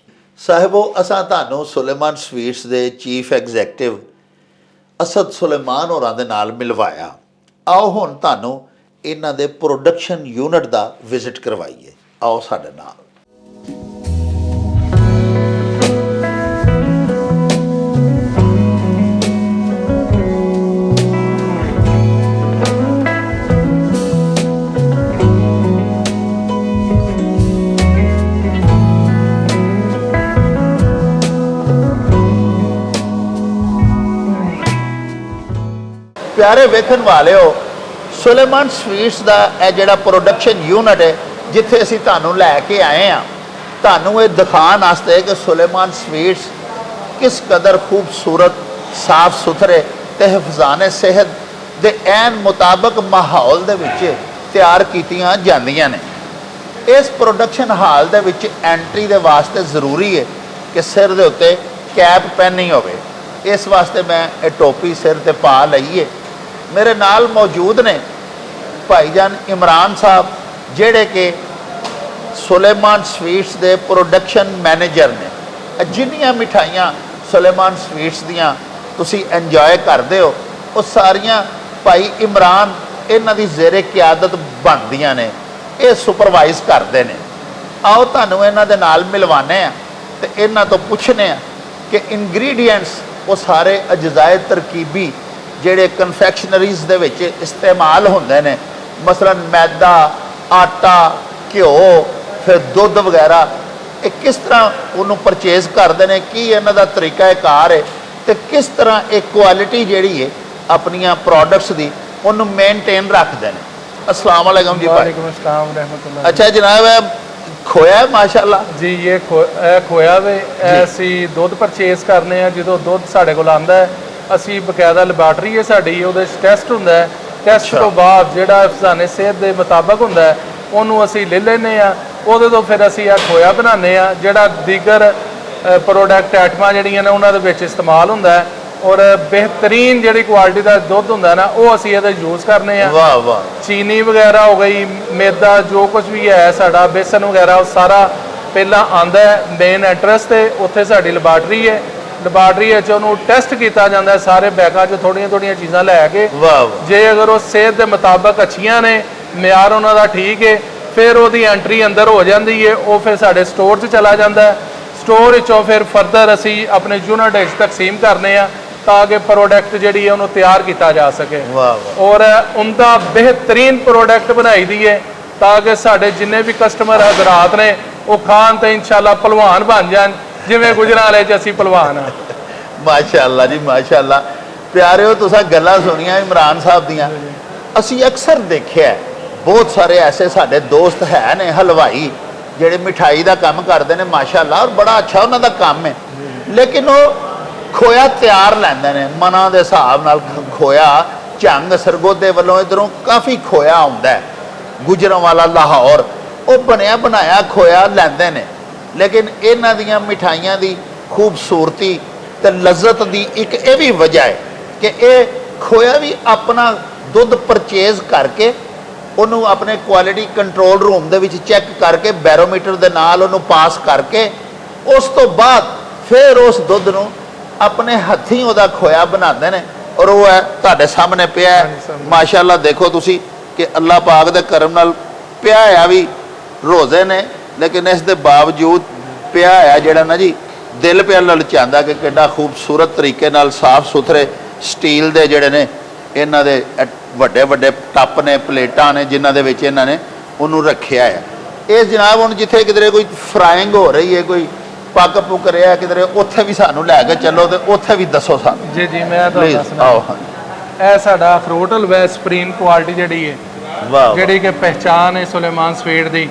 ਸਾਹਿਬੋ, ਅਸਾਂ ਤੁਹਾਨੂੰ ਸੁਲੇਮਾਨ ਸਵੀਟਸ ਦੇ ਚੀਫ ਐਗਜ਼ੈਕਟਿਵ ਅਸਦ ਸੁਲੇਮਾਨ ਹੋਰਾਂ ਦੇ ਨਾਲ ਮਿਲਵਾਇਆ। ਆਓ ਹੁਣ ਤੁਹਾਨੂੰ ਇਹਨਾਂ ਦੇ ਪ੍ਰੋਡਕਸ਼ਨ ਯੂਨਿਟ ਦਾ ਵਿਜ਼ਿਟ ਕਰਵਾਈਏ। ਆਓ ਸਾਡੇ ਨਾਲ। ਪਿਆਰੇ ਵੇਖਣ ਵਾਲਿਓ, ਸੁਲੇਮਾਨ ਸਵੀਟਸ ਦਾ ਇਹ ਜਿਹੜਾ ਪ੍ਰੋਡਕਸ਼ਨ ਯੂਨਿਟ ਹੈ ਜਿੱਥੇ ਅਸੀਂ ਤੁਹਾਨੂੰ ਲੈ ਕੇ ਆਏ ਹਾਂ, ਤੁਹਾਨੂੰ ਇਹ ਦਿਖਾਉਣ ਵਾਸਤੇ ਕਿ ਸੁਲੇਮਾਨ ਸਵੀਟਸ ਕਿਸ ਕਦਰ ਖੂਬਸੂਰਤ, ਸਾਫ਼ ਸੁਥਰੇ ਤੇ ਹਿਫਜ਼ਾਨੇ ਸਿਹਤ ਦੇ ਐਨ ਮੁਤਾਬਕ ਮਾਹੌਲ ਦੇ ਵਿੱਚ ਤਿਆਰ ਕੀਤੀਆਂ ਜਾਂਦੀਆਂ ਨੇ। ਇਸ ਪ੍ਰੋਡਕਸ਼ਨ ਹਾਲ ਦੇ ਵਿੱਚ ਐਂਟਰੀ ਦੇ ਵਾਸਤੇ ਜ਼ਰੂਰੀ ਹੈ ਕਿ ਸਿਰ ਦੇ ਉੱਤੇ ਕੈਪ ਪਹਿਨੀ ਹੋਵੇ। ਇਸ ਵਾਸਤੇ ਮੈਂ ਇਹ ਟੋਪੀ ਸਿਰ ਤੇ ਪਾ ਲਈ ਹੈ। ਮੇਰੇ ਨਾਲ ਮੌਜੂਦ ਨੇ ਭਾਈਜਾਨ ਇਮਰਾਨ ਸਾਹਿਬ, ਜਿਹੜੇ ਕਿ ਸੁਲੇਮਾਨ ਸਵੀਟਸ ਦੇ ਪ੍ਰੋਡਕਸ਼ਨ ਮੈਨੇਜਰ ਨੇ। ਜਿੰਨੀਆਂ ਮਿਠਾਈਆਂ ਸੁਲੇਮਾਨ ਸਵੀਟਸ ਦੀਆਂ ਤੁਸੀਂ ਇੰਜੋਏ ਕਰਦੇ ਹੋ, ਉਹ ਸਾਰੀਆਂ ਭਾਈ ਇਮਰਾਨ ਇਹਨਾਂ ਦੀ ਜ਼ੇਰੇ ਕਿਆਦਤ ਬਣਦੀਆਂ ਨੇ, ਇਹ ਸੁਪਰਵਾਈਜ਼ ਕਰਦੇ ਨੇ। ਆਓ ਤੁਹਾਨੂੰ ਇਹਨਾਂ ਦੇ ਨਾਲ ਮਿਲਵਾਉਂਦੇ ਹਾਂ ਤੇ ਇਹਨਾਂ ਤੋਂ ਪੁੱਛਦੇ ਹਾਂ ਕਿ ਇਨਗਰੀਡੀਐਂਟਸ ਉਹ ਸਾਰੇ ਅਜਜ਼ਾਏ ਤਰਕੀਬੀ ਜਿਹੜੇ ਕਨਫੈਕਸ਼ਨਰੀਜ਼ ਦੇ ਵਿੱਚ ਇਸਤੇਮਾਲ ਹੁੰਦੇ ਨੇ, ਮਸਲਨ ਮੈਦਾ, ਆਟਾ, ਘਿਓ, ਫਿਰ ਦੁੱਧ ਵਗੈਰਾ, ਇਹ ਕਿਸ ਤਰ੍ਹਾਂ ਉਹਨੂੰ ਪਰਚੇਜ਼ ਕਰਦੇ ਨੇ, ਕੀ ਇਹਨਾਂ ਦਾ ਤਰੀਕਾਕਾਰ ਹੈ ਤੇ ਕਿਸ ਤਰ੍ਹਾਂ ਇਹ ਕੁਆਲਿਟੀ ਜਿਹੜੀ ਹੈ ਆਪਣੀਆਂ ਪ੍ਰੋਡਕਟਸ ਦੀ ਉਹਨੂੰ ਮੇਨਟੇਨ ਰੱਖਦੇ ਨੇ। अस्सलाम वालेकुम जी। वालेकुम अस्सलाम रहमतुल्लाह। अच्छा जनाब, खोया है माशाल्लाह जी, ये खोया वे ਅਸੀਂ ਦੁੱਧ ਪਰਚੇਸ ਕਰਨੇ ਆ। ਜਦੋਂ ਦੁੱਧ ਸਾਡੇ ਕੋਲ ਆਂਦਾ ਹੈ, ਅਸੀਂ ਬਕਾਇਦਾ ਲੈਬਾਰਟਰੀ ਹੈ ਸਾਡੀ, ਉਹਦੇ ਟੈਸਟ ਹੁੰਦਾ ਹੈ। ਟੈਸਟ ਤੋਂ ਬਾਅਦ ਜਿਹੜਾ ਅਫਜ਼ਾਨੇ ਸਿਹਤ ਦੇ ਮੁਤਾਬਕ ਹੁੰਦਾ ਹੈ, ਉਹਨੂੰ ਅਸੀਂ ਲੈ ਲੈਂਦੇ ਆ। ਉਹਦੇ ਤੋਂ ਫਿਰ ਅਸੀਂ ਇਹ ਖੋਇਆ ਬਣਾਉਂਦੇ ਆ, ਜਿਹੜਾ ਦੀਗਰ ਪ੍ਰੋਡਕਟ ਆਈਟਮਾਂ ਜਿਹੜੀਆਂ ਨੇ ਉਹਨਾਂ ਦੇ ਵਿੱਚ ਇਸਤੇਮਾਲ ਹੁੰਦਾ ਹੈ। ਔਰ बेहतरीन ਜਿਹੜੀ ਕੁਆਲਿਟੀ ਦਾ ਦੁੱਧ ਹੁੰਦਾ ਨਾ, ਉਹ ਅਸੀਂ ਇਹਦਾ ਯੂਜ਼ ਕਰਨੇ ਆ। ਵਾਹ ਵਾਹ। ਚੀਨੀ ਵਗੈਰਾ ਹੋ ਗਈ, ਮੈਦਾ, ਜੋ ਕੁਝ ਵੀ ਹੈ ਸਾਡਾ, ਬੇਸਨ ਵਗੈਰਾ, ਉਹ ਸਾਰਾ ਪਹਿਲਾਂ ਆਂਦਾ ਹੈ ਮੇਨ ਐਡਰੈਸ ਤੇ। ਉੱਥੇ ਸਾਡੀ ਲੈਬਾਰਟਰੀ ਹੈ, ਲੈਬਾਰਟਰੀ ਵਿੱਚ ਉਹਨੂੰ ਟੈਸਟ ਕੀਤਾ ਜਾਂਦਾ ਹੈ ਸਾਰੇ ਬੈਗਾਂ 'ਚ ਥੋੜ੍ਹੀਆਂ ਥੋੜ੍ਹੀਆਂ ਚੀਜ਼ਾਂ ਲੈ ਕੇ। ਵਾਹ ਵਾਹ। ਜੇ ਅਗਰ ਉਹ ਸਿਹਤ ਦੇ ਮੁਤਾਬਕ ਅੱਛੀਆਂ ਨੇ, ਮਿਆਰ ਉਹਨਾਂ ਦਾ ਠੀਕ ਹੈ, ਫਿਰ ਉਹਦੀ ਐਂਟਰੀ ਅੰਦਰ ਹੋ ਜਾਂਦੀ ਹੈ। ਉਹ ਫਿਰ ਸਾਡੇ ਸਟੋਰ 'ਚ ਚਲਾ ਜਾਂਦਾ ਹੈ। ਸਟੋਰ ਵਿੱਚੋਂ ਫਿਰ ਫਰਦਰ ਅਸੀਂ ਆਪਣੇ ਯੂਨਿਟ ਵਿੱਚ ਤਕਸੀਮ ਕਰਨੇ ਆ ਤਾਂ ਕਿ ਪ੍ਰੋਡਕਟ ਜਿਹੜੀ ਹੈ ਉਹਨੂੰ ਤਿਆਰ ਕੀਤਾ ਜਾ ਸਕੇ। ਵਾਹ ਵਾਹ। ਔਰ ਉਹਦਾ ਬਿਹਤਰੀਨ ਪ੍ਰੋਡਕਟ ਬਣਾਈ ਦੀ ਹੈ ਤਾਂ ਕਿ ਸਾਡੇ ਜਿੰਨੇ ਵੀ ਕਸਟਮਰ ਹਜ਼ਰਾਤ ਨੇ ਉਹ ਖਾਣ ਤੇ ਇਨਸ਼ਾਅੱਲਾ ਪਹਿਲਵਾਨ ਬਣ ਜਾਣ, ਜਿਵੇਂ ਗੁਜਰਾਂਵਾਲੇ 'ਚ ਅਸੀਂ ਪਹਿਲਵਾਨ ਹਾਂ। ਮਾਸ਼ਾਅੱਲਾ ਜੀ ਮਾਸ਼ਾਅੱਲਾ। ਪਿਆਰਿਓ, ਤੁਸੀਂ ਗੱਲਾਂ ਸੁਣੀਆਂ ਇਮਰਾਨ ਸਾਹਿਬ ਦੀਆਂ। ਅਸੀਂ ਅਕਸਰ ਦੇਖਿਆ ਬਹੁਤ ਸਾਰੇ ਐਸੇ ਸਾਡੇ ਦੋਸਤ ਹੈ ਨੇ ਹਲਵਾਈ ਜਿਹੜੇ ਮਿਠਾਈ ਦਾ ਕੰਮ ਕਰਦੇ ਨੇ ਮਾਸ਼ਾਅੱਲਾ, ਔਰ ਬੜਾ ਅੱਛਾ ਉਹਨਾਂ ਦਾ ਕੰਮ ਹੈ, ਲੇਕਿਨ ਉਹ ਖੋਇਆ ਤਿਆਰ ਲੈਂਦੇ ਨੇ ਮਨਾਂ ਦੇ ਹਿਸਾਬ ਨਾਲ। ਖੋਇਆ ਝੰਗ ਸਰਗੋਦੇ ਵੱਲੋਂ ਇਧਰੋਂ ਕਾਫੀ ਖੋਇਆ ਆਉਂਦਾ ਹੈ, ਗੁਜਰਾਂਵਾਲਾ, ਲਾਹੌਰ, ਉਹ ਬਣਿਆ ਬਣਾਇਆ ਖੋਇਆ ਲੈਂਦੇ ਨੇ। ਲੇਕਿਨ ਇਹਨਾਂ ਦੀਆਂ ਮਿਠਾਈਆਂ ਦੀ ਖੂਬਸੂਰਤੀ ਤੇ ਲਜ਼ਤ ਦੀ ਇੱਕ ਇਹ ਵੀ ਵਜ੍ਹਾ ਹੈ ਕਿ ਇਹ ਖੋਇਆ ਵੀ ਆਪਣਾ ਦੁੱਧ ਪਰਚੇਜ਼ ਕਰਕੇ ਉਹਨੂੰ ਆਪਣੇ ਕੁਆਲਿਟੀ ਕੰਟਰੋਲ ਰੂਮ ਦੇ ਵਿੱਚ ਚੈੱਕ ਕਰਕੇ ਬੈਰੋਮੀਟਰ ਦੇ ਨਾਲ ਉਹਨੂੰ ਪਾਸ ਕਰਕੇ ਉਸ ਤੋਂ ਬਾਅਦ ਫਿਰ ਉਸ ਦੁੱਧ ਨੂੰ ਆਪਣੇ ਹੱਥੀਂ ਉਹਦਾ ਖੋਇਆ ਬਣਾਉਂਦੇ ਨੇ। ਔਰ ਉਹ ਹੈ ਤੁਹਾਡੇ ਸਾਹਮਣੇ ਪਿਆ ਹੈ, ਮਾਸ਼ਾਅੱਲਾ ਦੇਖੋ ਤੁਸੀਂ ਕਿ ਅੱਲਾਹ ਪਾਕ ਦੇ ਕਰਮ ਨਾਲ ਪਿਆ ਆ ਵੀ ਰੋਜ਼ੇ ਨੇ, ਲੇਕਿਨ ਇਸ ਦੇ ਬਾਵਜੂਦ ਪਿਆ ਆ ਜਿਹੜਾ ਨਾ ਜੀ ਦਿਲ ਪਿਆ ਲਲਚਾਉਂਦਾ ਕਿ ਕਿੱਡਾ ਖੂਬਸੂਰਤ ਤਰੀਕੇ ਨਾਲ ਸਾਫ਼ ਸੁਥਰੇ ਸਟੀਲ ਦੇ ਜਿਹੜੇ ਨੇ ਇਹਨਾਂ ਦੇ ਵੱਡੇ ਵੱਡੇ ਟੱਪ ਨੇ, ਪਲੇਟਾਂ ਨੇ, ਜਿਨ੍ਹਾਂ ਦੇ ਵਿੱਚ ਇਹਨਾਂ ਨੇ ਉਹਨੂੰ ਰੱਖਿਆ ਹੈ। ਇਹ ਜਨਾਬ ਹੁਣ ਜਿੱਥੇ ਕਿਧਰੇ ਕੋਈ ਫਰਾਇੰਗ ਹੋ ਰਹੀ ਹੈ, ਕੋਈ ਪੱਕ ਪੁੱਕ ਰਿਹਾ ਕਿਧਰੇ, ਉੱਥੇ ਵੀ ਸਾਨੂੰ ਲੈ ਕੇ ਚੱਲੋ ਤੇ ਉੱਥੇ ਵੀ ਦੱਸੋ ਸਾਨੂੰ। ਜੀ ਜੀ ਮੈਂ ਤੁਹਾਨੂੰ ਦੱਸਣਾ। ਆਓ। ਇਹ ਸਾਡਾ ਅਖਰੋਟ ਹਲਵਾ ਸੁਪਰੀਮ ਕੁਆਲਿਟੀ ਜਿਹੜੀ ਹੈ, ਵਾਹ ਜਿਹੜੀ ਕਿ ਪਹਿਚਾਨ ਹੈ ਸੁਲੇਮਾਨ ਸਵੀਟ ਦੀ।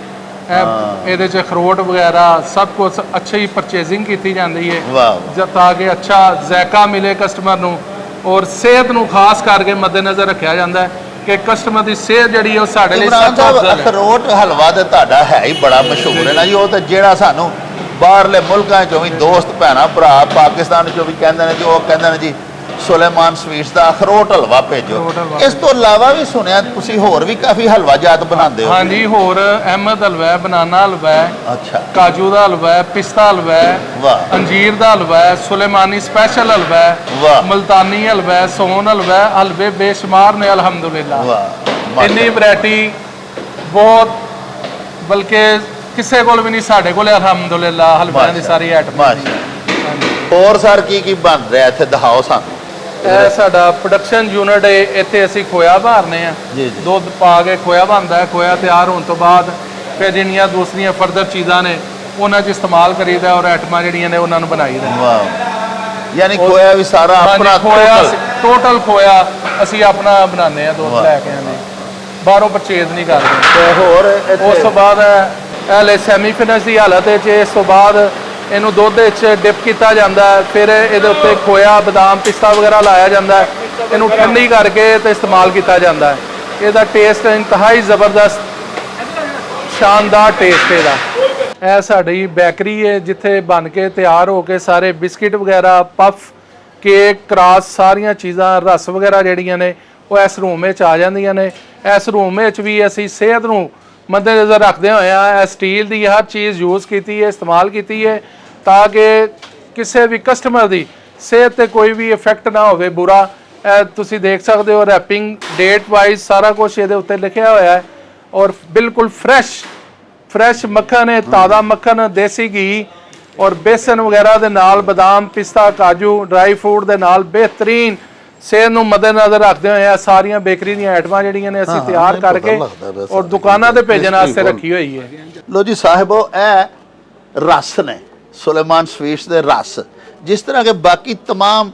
ਇਹਦੇ 'ਚ ਅਖਰੋਟ ਵਗੈਰਾ ਸਭ ਕੁਝ ਅੱਛੀ ਪਰਚੇਜ਼ਿੰਗ ਕੀਤੀ ਜਾਂਦੀ ਹੈ ਵਾਹ ਤਾਂ ਕਿ ਅੱਛਾ ਜ਼ਾਇਕਾ ਮਿਲੇ ਕਸਟਮਰ ਨੂੰ, ਔਰ ਸਿਹਤ ਨੂੰ ਖਾਸ ਕਰਕੇ ਮੱਦੇਨਜ਼ਰ ਰੱਖਿਆ ਜਾਂਦਾ ਹੈ ਕਿ ਕਸਟਮਰ ਦੀ ਸਿਹਤ ਜਿਹੜੀ ਹੈ ਉਹ ਸਾਡੇ ਲਈ ਸਭ ਤੋਂ ਅਫਜ਼ਲ ਹੈ। ਅਖਰੋਟ ਹਲਵਾ ਤੇ ਤੁਹਾਡਾ ਹੈ ਹੀ ਬੜਾ ਮਸ਼ਹੂਰ ਹੈ ਨਾ ਜੀ। ਉਹ ਤਾਂ ਜਿਹੜਾ ਸਾਨੂੰ ਬਾਹਰਲੇ ਮੁਲਕਾਂ 'ਚੋਂ ਵੀ ਦੋਸਤ ਭੈਣਾਂ ਭਰਾ ਪਾਕਿਸਤਾਨ 'ਚੋਂ ਵੀ ਕਹਿੰਦੇ ਨੇ ਜੀ, ਉਹ ਕਹਿੰਦੇ ਨੇ ਜੀ ਸੁਲੇਮਾਨ ਸਵੀਟਸ ਦਾ ਅਖਰੋਟ ਹਲਵਾ ਭੇਜੋ। ਇਸ ਤੋਂ ਇਲਾਵਾ ਵੀ ਸੁਣਿਆ ਤੁਸੀਂ ਹੋਰ ਵੀ ਕਾਫੀ ਹਲਵਾ ਜਾਤ ਬਣਾਉਂਦੇ ਹੋ। ਹਾਂਜੀ, ਹੋਰ ਅਹਿਮਦ ਹਲਵਾ ਹੈ, ਬਨਾਨਾ ਹਲਵਾ ਹੈ, ਅੱਛਾ, ਕਾਜੂ ਦਾ ਹਲਵਾ ਹੈ, ਪਿਸਤਾ ਹਲਵਾ ਹੈ, ਵਾਹ, ਅੰਜੀਰ ਦਾ ਹਲਵਾ ਹੈ, ਸੁਲੇਮਾਨੀ ਸਪੈਸ਼ਲ ਹਲਵਾ ਹੈ, ਵਾਹ, ਮਲਤਾਨੀ ਹਲਵਾ ਹੈ, ਸੋਨ ਹਲਵਾ ਹੈ, ਹਲਵੇ ਬੇਸ਼ੁਮਾਰ ਨੇ ਅਲਹਮਦੁਲਿਲਾ। ਵਾਹ, ਇੰਨੀ ਵੈਰਾਈਟੀ ਬਹੁਤ, ਬਲਕਿ ਕਿਸੇ ਕੋਲ ਵੀ ਨਹੀਂ, ਸਾਡੇ ਕੋਲ ਅਲਹਮਦੁਲਿਲਾ ਹਲਵਿਆਂ ਦੀ ਸਾਰੀ ਆਈਟਮਾਂ। ਹੋਰ ਸਰ ਕੀ ਬਣ ਰਿਹਾ ਇੱਥੇ ਦਿਖਾਓ ਸਾਨੂੰ। ਇਹ ਸਾਡਾ ਪ੍ਰੋਡਕਸ਼ਨ ਯੂਨਿਟ ਹੈ, ਇੱਥੇ ਅਸੀਂ ਖੋਇਆ ਭਰਨੇ ਆ, ਦੁੱਧ ਪਾ ਕੇ ਖੋਇਆ ਬਣਦਾ ਹੈ। ਖੋਇਆ ਤਿਆਰ ਹੋਣ ਤੋਂ ਬਾਅਦ ਫਿਰ ਜਿਹੜੀਆਂ ਦੂਸਰੀਆਂ ਫਰਦਰ ਚੀਜ਼ਾਂ ਨੇ ਉਹਨਾਂ 'ਚ ਇਸਤੇਮਾਲ ਕਰੀਦਾ ਔਰ ਆਈਟਮਾਂ ਜਿਹੜੀਆਂ ਨੇ ਉਹਨਾਂ ਨੂੰ ਬਣਾਈਦਾ। ਵਾਹ, ਯਾਨੀ ਖੋਇਆ ਵੀ ਸਾਰਾ ਆਪਣਾ ਖੋਇਆ ਟੋਟਲ ਖੋਇਆ ਅਸੀਂ ਆਪਣਾ ਬਣਾਉਂਦੇ ਆ, ਦੁੱਧ ਲੈ ਕੇ ਆਉਂਦੇ, ਬਾਹਰੋਂ ਪਰਚੇਜ਼ ਨਹੀਂ ਕਰਦੇ। ਤੇ ਹੋਰ ਉਸ ਤੋਂ ਬਾਅਦ ਹਲੇ ਸੈਮੀ ਫਿਨਿਸ਼ ਦੀ ਹਾਲਤ ਵਿੱਚ, ਇਸ ਤੋਂ ਬਾਅਦ ਇਹਨੂੰ ਦੁੱਧ ਵਿੱਚ ਡਿਪ ਕੀਤਾ ਜਾਂਦਾ ਹੈ, ਫਿਰ ਇਹਦੇ ਉੱਤੇ ਖੋਇਆ, ਬਦਾਮ, ਪਿਸਤਾ ਵਗੈਰਾ ਲਾਇਆ ਜਾਂਦਾ ਹੈ, ਇਹਨੂੰ ਠੰਡੀ ਕਰਕੇ ਤੇ ਇਸਤੇਮਾਲ ਕੀਤਾ ਜਾਂਦਾ ਹੈ। ਇਹਦਾ ਟੇਸਟ ਇੰਤਹਾਈ ਜ਼ਬਰਦਸਤ, ਸ਼ਾਨਦਾਰ ਟੇਸਟ ਇਹਦਾ। ਇਹ ਸਾਡੀ ਬੇਕਰੀ ਹੈ ਜਿੱਥੇ ਬਣ ਕੇ ਤਿਆਰ ਹੋ ਕੇ ਸਾਰੇ ਬਿਸਕਿਟ ਵਗੈਰਾ, ਪਫ, ਕੇਕ, ਕਰਾਸ, ਸਾਰੀਆਂ ਚੀਜ਼ਾਂ, ਰਸ ਵਗੈਰਾ ਜਿਹੜੀਆਂ ਨੇ ਉਹ ਇਸ ਰੂਮ ਵਿੱਚ ਆ ਜਾਂਦੀਆਂ ਨੇ। ਇਸ ਰੂਮ ਵਿੱਚ ਵੀ ਅਸੀਂ ਸਿਹਤ ਨੂੰ ਮੱਦੇਨਜ਼ਰ ਰੱਖਦੇ ਹੋਏ ਆ ਸਟੀਲ ਦੀ ਹਰ ਚੀਜ਼ ਯੂਜ਼ ਕੀਤੀ ਹੈ, ਇਸਤੇਮਾਲ ਕੀਤੀ ਹੈ, ਤਾਂ ਕਿ ਕਿਸੇ ਵੀ ਕਸਟਮਰ ਦੀ ਸਿਹਤ ਤੇ ਕੋਈ ਵੀ ਇਫੈਕਟ ਨਾ ਹੋਵੇ ਬੁਰਾ। ਤੁਸੀਂ ਦੇਖ ਸਕਦੇ ਹੋ ਰੈਪਿੰਗ ਡੇਟ ਵਾਈਜ਼ ਸਾਰਾ ਕੁਝ ਇਹਦੇ ਉੱਤੇ ਲਿਖਿਆ ਹੋਇਆ ਹੈ, ਔਰ ਬਿਲਕੁਲ ਫਰੈਸ਼ ਮੱਖਣ ਹੈ, ਤਾਜ਼ਾ ਮੱਖਣ, ਦੇਸੀ ਘੀ ਔਰ ਬੇਸਨ ਵਗੈਰਾ ਦੇ ਨਾਲ, ਬਦਾਮ, ਪਿਸਤਾ, ਕਾਜੂ, ਡਰਾਈ ਫਰੂਟ ਦੇ ਨਾਲ ਬਿਹਤਰੀਨ ਸਿਹਤ ਨੂੰ ਮੱਦੇਨਜ਼ਰ ਰੱਖਦੇ ਹੋਏ ਆ ਸਾਰੀਆਂ ਬੇਕਰੀ ਦੀਆਂ ਆਈਟਮਾਂ ਜਿਹੜੀਆਂ ਨੇ ਅਸੀਂ ਤਿਆਰ ਕਰਕੇ ਔਰ ਦੁਕਾਨਾਂ ਤੇ ਭੇਜਣ ਵਾਸਤੇ ਰੱਖੀ ਹੋਈ ਹੈ। ਲੋ ਜੀ ਸਾਹਿਬੋ, ਇਹ ਰਸ ਨੇ ਸੁਲੇਮਾਨ ਸਵੀਟਸ ਦੇ ਰਸ। ਜਿਸ ਤਰ੍ਹਾਂ ਕਿ ਬਾਕੀ तमाम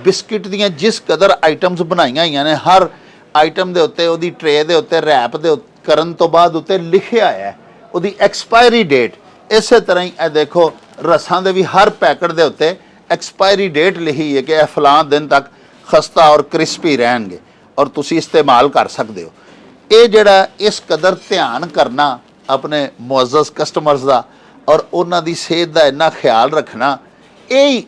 ਬਿਸਕਿਟ ਦੀਆਂ ਜਿਸ ਕਦਰ ਆਈਟਮਸ ਬਣਾਈਆਂ ਹੋਈਆਂ ਨੇ, ਹਰ ਆਈਟਮ ਦੇ ਉੱਤੇ ਉਹਦੀ ਟਰੇ ਦੇ ਉੱਤੇ ਰੈਪ ਦੇ ਕਰਨ ਤੋਂ ਬਾਅਦ ਉੱਤੇ ਲਿਖਿਆ ਹੈ ਉਹਦੀ ਐਕਸਪਾਇਰੀ ਡੇਟ। ਇਸੇ ਤਰ੍ਹਾਂ ਹੀ ਇਹ ਦੇਖੋ ਰਸਾਂ ਦੇ ਵੀ ਹਰ ਪੈਕਟ ਦੇ ਉੱਤੇ ਐਕਸਪਾਇਰੀ ਡੇਟ ਲਿਖੀ ਹੈ ਕਿ ਇਹ ਫਲਾਂ ਦਿਨ ਤੱਕ ਖਸਤਾ ਔਰ ਕ੍ਰਿਸਪੀ ਰਹਿਣਗੇ ਔਰ ਤੁਸੀਂ ਇਸਤੇਮਾਲ ਕਰ ਸਕਦੇ ਹੋ। ਇਹ ਜਿਹੜਾ ਇਸ ਕਦਰ ਧਿਆਨ ਕਰਨਾ ਆਪਣੇ ਮੁਅੱਜ਼ਜ਼ ਕਸਟਮਰਸ ਦਾ ਔਰ ਉਹਨਾਂ ਦੀ ਸਿਹਤ ਦਾ ਇੰਨਾ ਖਿਆਲ ਰੱਖਣਾ, ਇਹ ਹੀ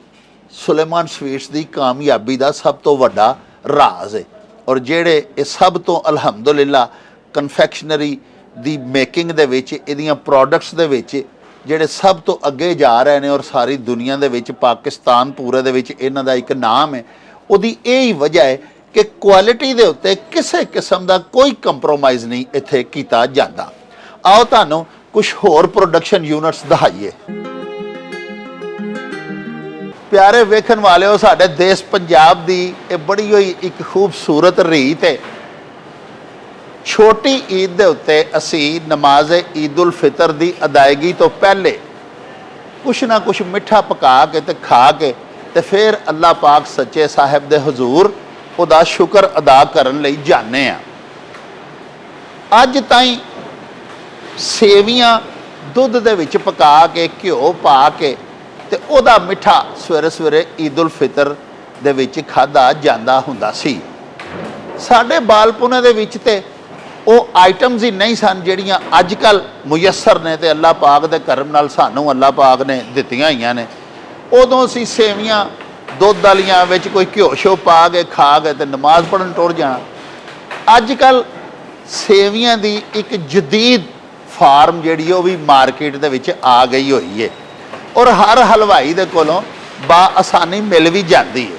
ਸੁਲੇਮਾਨ ਸਵੀਟਸ ਦੀ ਕਾਮਯਾਬੀ ਦਾ ਸਭ ਤੋਂ ਵੱਡਾ ਰਾਜ਼ ਹੈ। ਔਰ ਜਿਹੜੇ ਇਹ ਸਭ ਤੋਂ ਅਲਹਮਦੁਲਿਲਾ ਕਨਫੈਕਸ਼ਨਰੀ ਦੀ ਮੇਕਿੰਗ ਦੇ ਵਿੱਚ, ਇਹਦੀਆਂ ਪ੍ਰੋਡਕਟਸ ਦੇ ਵਿੱਚ ਜਿਹੜੇ ਸਭ ਤੋਂ ਅੱਗੇ ਜਾ ਰਹੇ ਨੇ ਔਰ ਸਾਰੀ ਦੁਨੀਆ ਦੇ ਵਿੱਚ, ਪਾਕਿਸਤਾਨ ਪੂਰੇ ਦੇ ਵਿੱਚ ਇਹਨਾਂ ਦਾ ਇੱਕ ਨਾਮ ਹੈ, ਉਹਦੀ ਇਹ ਹੀ ਵਜ੍ਹਾ ਹੈ ਕਿ ਕੁਆਲਿਟੀ ਦੇ ਉੱਤੇ ਕਿਸੇ ਕਿਸਮ ਦਾ ਕੋਈ ਕੰਪਰੋਮਾਈਜ਼ ਨਹੀਂ ਇੱਥੇ ਕੀਤਾ ਜਾਂਦਾ। ਆਓ ਤੁਹਾਨੂੰ ਕੁਝ ਹੋਰ ਪ੍ਰੋਡਕਸ਼ਨ ਯੂਨਿਟਸ ਦਿਖਾਈਏ। ਪਿਆਰੇ ਵੇਖਣ ਵਾਲਿਓ, ਸਾਡੇ ਦੇਸ਼ ਪੰਜਾਬ ਦੀ ਇਹ ਬੜੀ ਹੋਈ ਇੱਕ ਖੂਬਸੂਰਤ ਰੀਤ ਹੈ। ਛੋਟੀ ਈਦ ਦੇ ਉੱਤੇ ਅਸੀਂ ਨਮਾਜ਼ ਈਦ ਉਲ ਫਿਤਰ ਦੀ ਅਦਾਇਗੀ ਤੋਂ ਪਹਿਲੇ ਕੁਛ ਨਾ ਕੁਛ ਮਿੱਠਾ ਪਕਾ ਕੇ ਤੇ ਖਾ ਕੇ ਤੇ ਫਿਰ ਅੱਲਾਹ ਪਾਕ ਸੱਚੇ ਸਾਹਿਬ ਦੇ ਹਜ਼ੂਰ ਉਹਦਾ ਸ਼ੁਕਰ ਅਦਾ ਕਰਨ ਲਈ ਜਾਂਦੇ ਆ। ਅੱਜ ਤਾਈਂ ਸੇਵੀਆਂ ਦੁੱਧ ਦੇ ਵਿੱਚ ਪਕਾ ਕੇ, ਘਿਓ ਪਾ ਕੇ ਤੇ ਉਹਦਾ ਮਿੱਠਾ ਸਵੇਰੇ ਸਵੇਰੇ ਈਦ ਉਲ ਫਿਤਰ ਦੇ ਵਿੱਚ ਖਾਧਾ ਜਾਂਦਾ ਹੁੰਦਾ ਸੀ। ਸਾਡੇ ਬਾਲਪੁਣੇ ਦੇ ਵਿੱਚ ਤੇ ਉਹ ਆਈਟਮਸ ਹੀ ਨਹੀਂ ਸਨ ਜਿਹੜੀਆਂ ਅੱਜ ਕੱਲ ਮੁਯੱਸਰ ਨੇ ਤੇ ਅੱਲਾਹ ਪਾਕ ਦੇ ਕਰਮ ਨਾਲ ਸਾਨੂੰ ਅੱਲਾਹ ਪਾਕ ਨੇ ਦਿੱਤੀਆਂ ਹੋਈਆਂ ਨੇ। ਉਦੋਂ ਅਸੀਂ ਸੇਵੀਆਂ ਦੁੱਧ ਵਾਲੀਆਂ ਵਿੱਚ ਕੋਈ ਘਿਓ ਸ਼ੋ ਪਾ ਕੇ ਖਾ ਕੇ ਤੇ ਨਮਾਜ਼ ਪੜ੍ਹਨ ਟੁਰ ਜਾਣਾ। ਅੱਜ ਕੱਲ ਸੇਵੀਆਂ ਦੀ ਇੱਕ ਜਦੀਦ ਫਾਰਮ ਜਿਹੜੀ ਉਹ ਵੀ ਮਾਰਕੀਟ ਦੇ ਵਿੱਚ ਆ ਗਈ ਹੋਈ ਹੈ ਔਰ ਹਰ ਹਲਵਾਈ ਦੇ ਕੋਲੋਂ ਆਸਾਨੀ ਮਿਲ ਵੀ ਜਾਂਦੀ ਹੈ।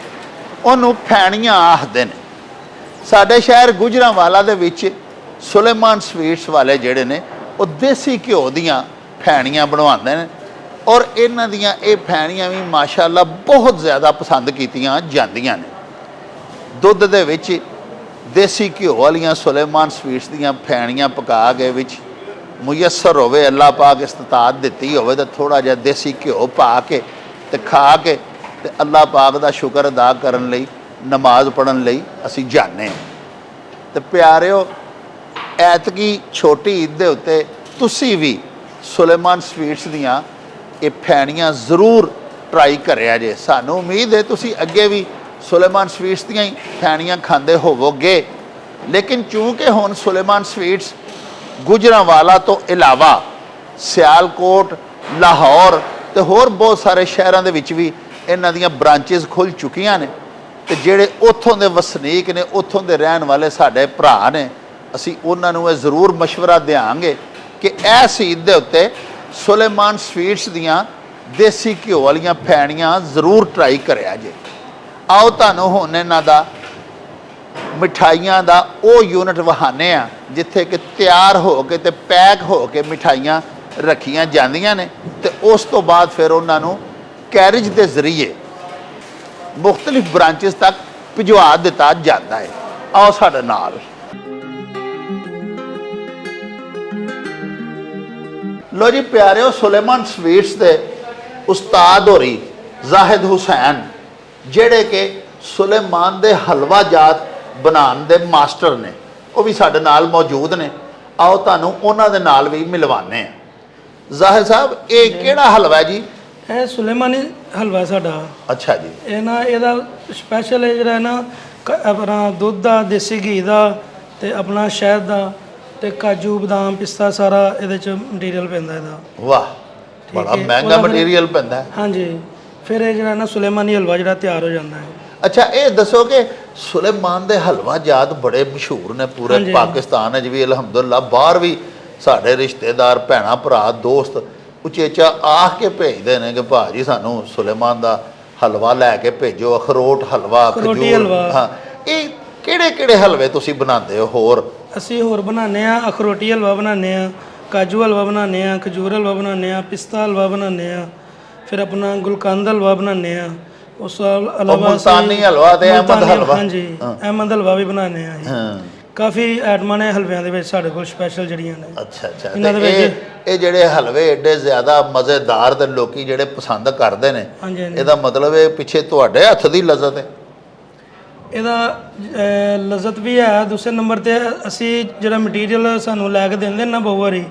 ਉਹਨੂੰ ਫੈਣੀਆਂ ਆਖਦੇ ਨੇ। ਸਾਡੇ ਸ਼ਹਿਰ ਗੁਜਰਾਂਵਾਲਾ ਦੇ ਵਿੱਚ ਸੁਲੇਮਾਨ ਸਵੀਟਸ ਵਾਲੇ ਜਿਹੜੇ ਨੇ ਉਹ ਦੇਸੀ ਘਿਓ ਦੀਆਂ ਫੈਣੀਆਂ ਬਣਵਾਉਂਦੇ ਨੇ ਔਰ ਇਹਨਾਂ ਦੀਆਂ ਇਹ ਫੈਣੀਆਂ ਵੀ ਮਾਸ਼ਾਅੱਲਾ ਬਹੁਤ ਜ਼ਿਆਦਾ ਪਸੰਦ ਕੀਤੀਆਂ ਜਾਂਦੀਆਂ ਨੇ। ਦੁੱਧ ਦੇ ਵਿੱਚ ਦੇਸੀ ਘਿਓ ਵਾਲੀਆਂ ਸੁਲੇਮਾਨ ਸਵੀਟਸ ਦੀਆਂ ਫੈਣੀਆਂ ਪਕਾ ਕੇ ਵਿੱਚ ਮੁਯੱਸਰ ਹੋਵੇ, ਅੱਲਾਹ ਪਾਕ ਇਸਤਤਾਅਤ ਦਿੱਤੀ ਹੋਵੇ ਤਾਂ ਥੋੜ੍ਹਾ ਜਿਹਾ ਦੇਸੀ ਘਿਓ ਪਾ ਕੇ ਤੇ ਖਾ ਕੇ ਤੇ ਅੱਲਾਹ ਪਾਕ ਦਾ ਸ਼ੁਕਰ ਅਦਾ ਕਰਨ ਲਈ ਨਮਾਜ਼ ਪੜ੍ਹਨ ਲਈ ਅਸੀਂ ਜਾਂਦੇ ਹਾਂ। ਤੇ ਪਿਆਰਿਓ, ਐਤਕੀ ਛੋਟੀ ਈਦ ਦੇ ਉੱਤੇ ਤੁਸੀਂ ਵੀ ਸੁਲੇਮਾਨ ਸਵੀਟਸ ਦੀਆਂ ਇਹ ਫੈਣੀਆਂ ਜ਼ਰੂਰ ਟਰਾਈ ਕਰਿਆ ਜੇ। ਸਾਨੂੰ ਉਮੀਦ ਹੈ ਤੁਸੀਂ ਅੱਗੇ ਵੀ ਸੁਲੇਮਾਨ ਸਵੀਟਸ ਦੀਆਂ ਹੀ ਫੈਣੀਆਂ ਖਾਂਦੇ ਹੋਵੋਗੇ, ਲੇਕਿਨ ਚੂੰਕਿ ਹੁਣ ਸੁਲੇਮਾਨ ਸਵੀਟਸ ਗੁਜਰਾਂਵਾਲਾ ਤੋਂ ਇਲਾਵਾ ਸਿਆਲਕੋਟ, ਲਾਹੌਰ ਤੇ ਹੋਰ ਬਹੁਤ ਸਾਰੇ ਸ਼ਹਿਰਾਂ ਦੇ ਵਿੱਚ ਵੀ ਇਹਨਾਂ ਦੀਆਂ ਬ੍ਰਾਂਚਿਸ ਖੁੱਲ੍ਹ ਚੁੱਕੀਆਂ ਨੇ ਤੇ ਜਿਹੜੇ ਉੱਥੋਂ ਦੇ ਵਸਨੀਕ ਨੇ, ਉੱਥੋਂ ਦੇ ਰਹਿਣ ਵਾਲੇ ਸਾਡੇ ਭਰਾ ਨੇ, ਅਸੀਂ ਉਹਨਾਂ ਨੂੰ ਇਹ ਜ਼ਰੂਰ ਮਸ਼ਵਰਾ ਦਿਆਂਗੇ ਕਿ ਇਸ ਈਦ ਦੇ ਉੱਤੇ ਸੁਲੇਮਾਨ ਸਵੀਟਸ ਦੀਆਂ ਦੇਸੀ ਘਿਓ ਵਾਲੀਆਂ ਫੈਣੀਆਂ ਜ਼ਰੂਰ ਟਰਾਈ ਕਰਿਆ ਜੇ। ਆਓ ਤੁਹਾਨੂੰ ਹੁਣ ਇਹਨਾਂ ਦਾ ਮਿਠਾਈਆਂ ਦਾ ਉਹ ਯੂਨਿਟ ਵਹਾਨੇ ਆ ਜਿੱਥੇ ਕਿ ਤਿਆਰ ਹੋ ਕੇ ਤੇ ਪੈਕ ਹੋ ਕੇ ਮਿਠਾਈਆਂ ਰੱਖੀਆਂ ਜਾਂਦੀਆਂ ਨੇ ਤੇ ਉਸ ਤੋਂ ਬਾਅਦ ਫਿਰ ਉਹਨਾਂ ਨੂੰ ਕੈਰੇਜ ਦੇ ਜ਼ਰੀਏ ਮੁxtਲਿਫ ਬ੍ਰਾਂਚਿਸ ਤੱਕ ਭਿਜਵਾ ਦਿੱਤਾ ਜਾਂਦਾ ਹੈ। ਆਓ ਸਾਡੇ ਨਾਲ। ਲੋ ਜੀ ਪਿਆਰਿਓ, ਸੁਲੇਮਾਨ ਸਵੀਟਸ ਦੇ ਉਸਤਾਦ ਹੋਰੀ ਜ਼ਾਹਿਦ ਹੁਸੈਨ ਜਿਹੜੇ ਕਿ ਸੁਲੇਮਾਨ ਦੇ ਹਲਵਾ ਜਾਤ ਬਣਾਉਣ ਦੇ ਮਾਸਟਰ ਨੇ, ਉਹ ਵੀ ਸਾਡੇ ਨਾਲ ਮੌਜੂਦ ਨੇ। ਆਓ ਤੁਹਾਨੂੰ ਉਹਨਾਂ ਦੇ ਨਾਲ ਵੀ ਮਿਲਵਾਨੇ ਆ। ਜ਼ਾਹਿਦ ਸਾਹਿਬ, ਇਹ ਕਿਹੜਾ ਹਲਵਾ ਹੈ ਜੀ? ਇਹ ਸੁਲੇਮਾਨੀ ਹਲਵਾ ਸਾਡਾ। ਅੱਛਾ ਜੀ। ਇਹ ਨਾ ਇਹਦਾ ਸਪੈਸ਼ਲ ਹੈ ਜਿਹੜਾ ਨਾ ਆਪਣਾ ਦੁੱਧ ਦਾ, ਦੇਸੀ ਘੀ ਦਾ ਤੇ ਆਪਣਾ ਸ਼ਹਿਦ ਦਾ ਤੇ ਕਾਜੂ, ਬਦਾਮ, ਪਿਸਤਾ ਸਾਰਾ ਇਹਦੇ ਚ ਮਟੀਰੀਅਲ ਪੈਂਦਾ ਇਹਦਾ। ਵਾਹ, ਬੜਾ ਮਹਿੰਗਾ ਮਟੀਰੀਅਲ ਪੈਂਦਾ ਹੈ। ਹਾਂਜੀ, ਫਿਰ ਇਹ ਜਿਹੜਾ ਨਾ ਸੁਲੇਮਾਨੀ ਹਲਵਾ ਜਿਹੜਾ ਤਿਆਰ ਹੋ ਜਾਂਦਾ ਹੈ। ਅੱਛਾ, ਇਹ ਦੱਸੋ ਕਿ ਸੁਲੇਮਾਨ ਦੇ ਹਲਵਾ ਜਾਤ ਬੜੇ ਮਸ਼ਹੂਰ ਨੇ ਪੂਰੇ ਪਾਕਿਸਤਾਨ ਵਿੱਚ ਵੀ, ਅਲਹਮਦੁਲਿਲਾ। ਬਾਹਰ ਵੀ ਸਾਡੇ ਰਿਸ਼ਤੇਦਾਰ, ਭੈਣਾਂ, ਭਰਾ, ਦੋਸਤ ਉਚੇਚਾ ਆਖ ਕੇ ਭੇਜਦੇ ਨੇ ਕਿ ਭਾਜੀ ਸਾਨੂੰ ਸੁਲੇਮਾਨ ਦਾ ਹਲਵਾ ਲੈ ਕੇ ਭੇਜੋ, ਅਖਰੋਟ ਹਲਵਾ, ਖਜੂਰ। ਹਾਂ, ਇਹ ਕਿਹੜੇ ਕਿਹੜੇ ਹਲਵੇ ਤੁਸੀਂ ਬਣਾਉਂਦੇ ਹੋ? ਹੋਰ ਅਸੀਂ ਹੋਰ ਬਣਾਉਂਦੇ ਆ, ਅਖਰੋਟੀ ਹਲਵਾ ਬਣਾਉਂਦੇ ਆ, ਕਾਜੂ ਹਲਵਾ ਬਣਾਉਂਦੇ ਆ, ਖਜੂਰ ਹਲਵਾ ਬਣਾਉਂਦੇ ਆ, ਪਿਸਤਾ ਹਲਵਾ ਬਣਾਉਂਦੇ ਆ, ਫਿਰ ਆਪਣਾ ਗੁਲਕੰਦ ਹਲਵਾ ਬਣਾਉਂਦੇ ਆ। ਉਸ ਤੋਂ ਇਲਾਵਾ ਮੁਲਤਾਨੀ ਹਲਵਾ ਤੇ ਅਹਿਮਦ ਹਲਵਾ। ਹਾਂਜੀ, ਅਹਿਮਦ ਹਲਵਾ ਵੀ ਬਣਾਉਂਦੇ ਆ। ਹਾਂ, ਕਾਫੀ ਆਈਟਮਾਂ ਨੇ ਹਲਵਿਆਂ ਦੇ ਵਿੱਚ ਸਾਡੇ ਕੋਲ ਸਪੈਸ਼ਲ ਜਿਹੜੀਆਂ ਨੇ। ਅੱਛਾ ਅੱਛਾ। ਇਹ ਜਿਹੜੇ ਹਲਵੇ ਏਡੇ ਜ਼ਿਆਦਾ ਮਜ਼ੇਦਾਰ ਤੇ ਲੋਕੀ ਜਿਹੜੇ ਪਸੰਦ ਕਰਦੇ ਨੇ, ਇਹਦਾ ਮਤਲਬ ਇਹ ਪਿੱਛੇ ਤੁਹਾਡੇ ਹੱਥ ਦੀ ਲਜ਼ਤ ਹੈ? ਇਹਦਾ ਲਜ਼ਤ ਵੀ ਹੈ। ਦੂਸਰੇ ਨੰਬਰ ਤੇ ਅਸੀਂ ਜਿਹੜਾ ਮਟੀਰੀਅਲ ਸਾਨੂੰ ਲੈ ਕੇ ਦਿੰਦੇ ਨਾ ਬਹੁਤ ਵਾਰੀ,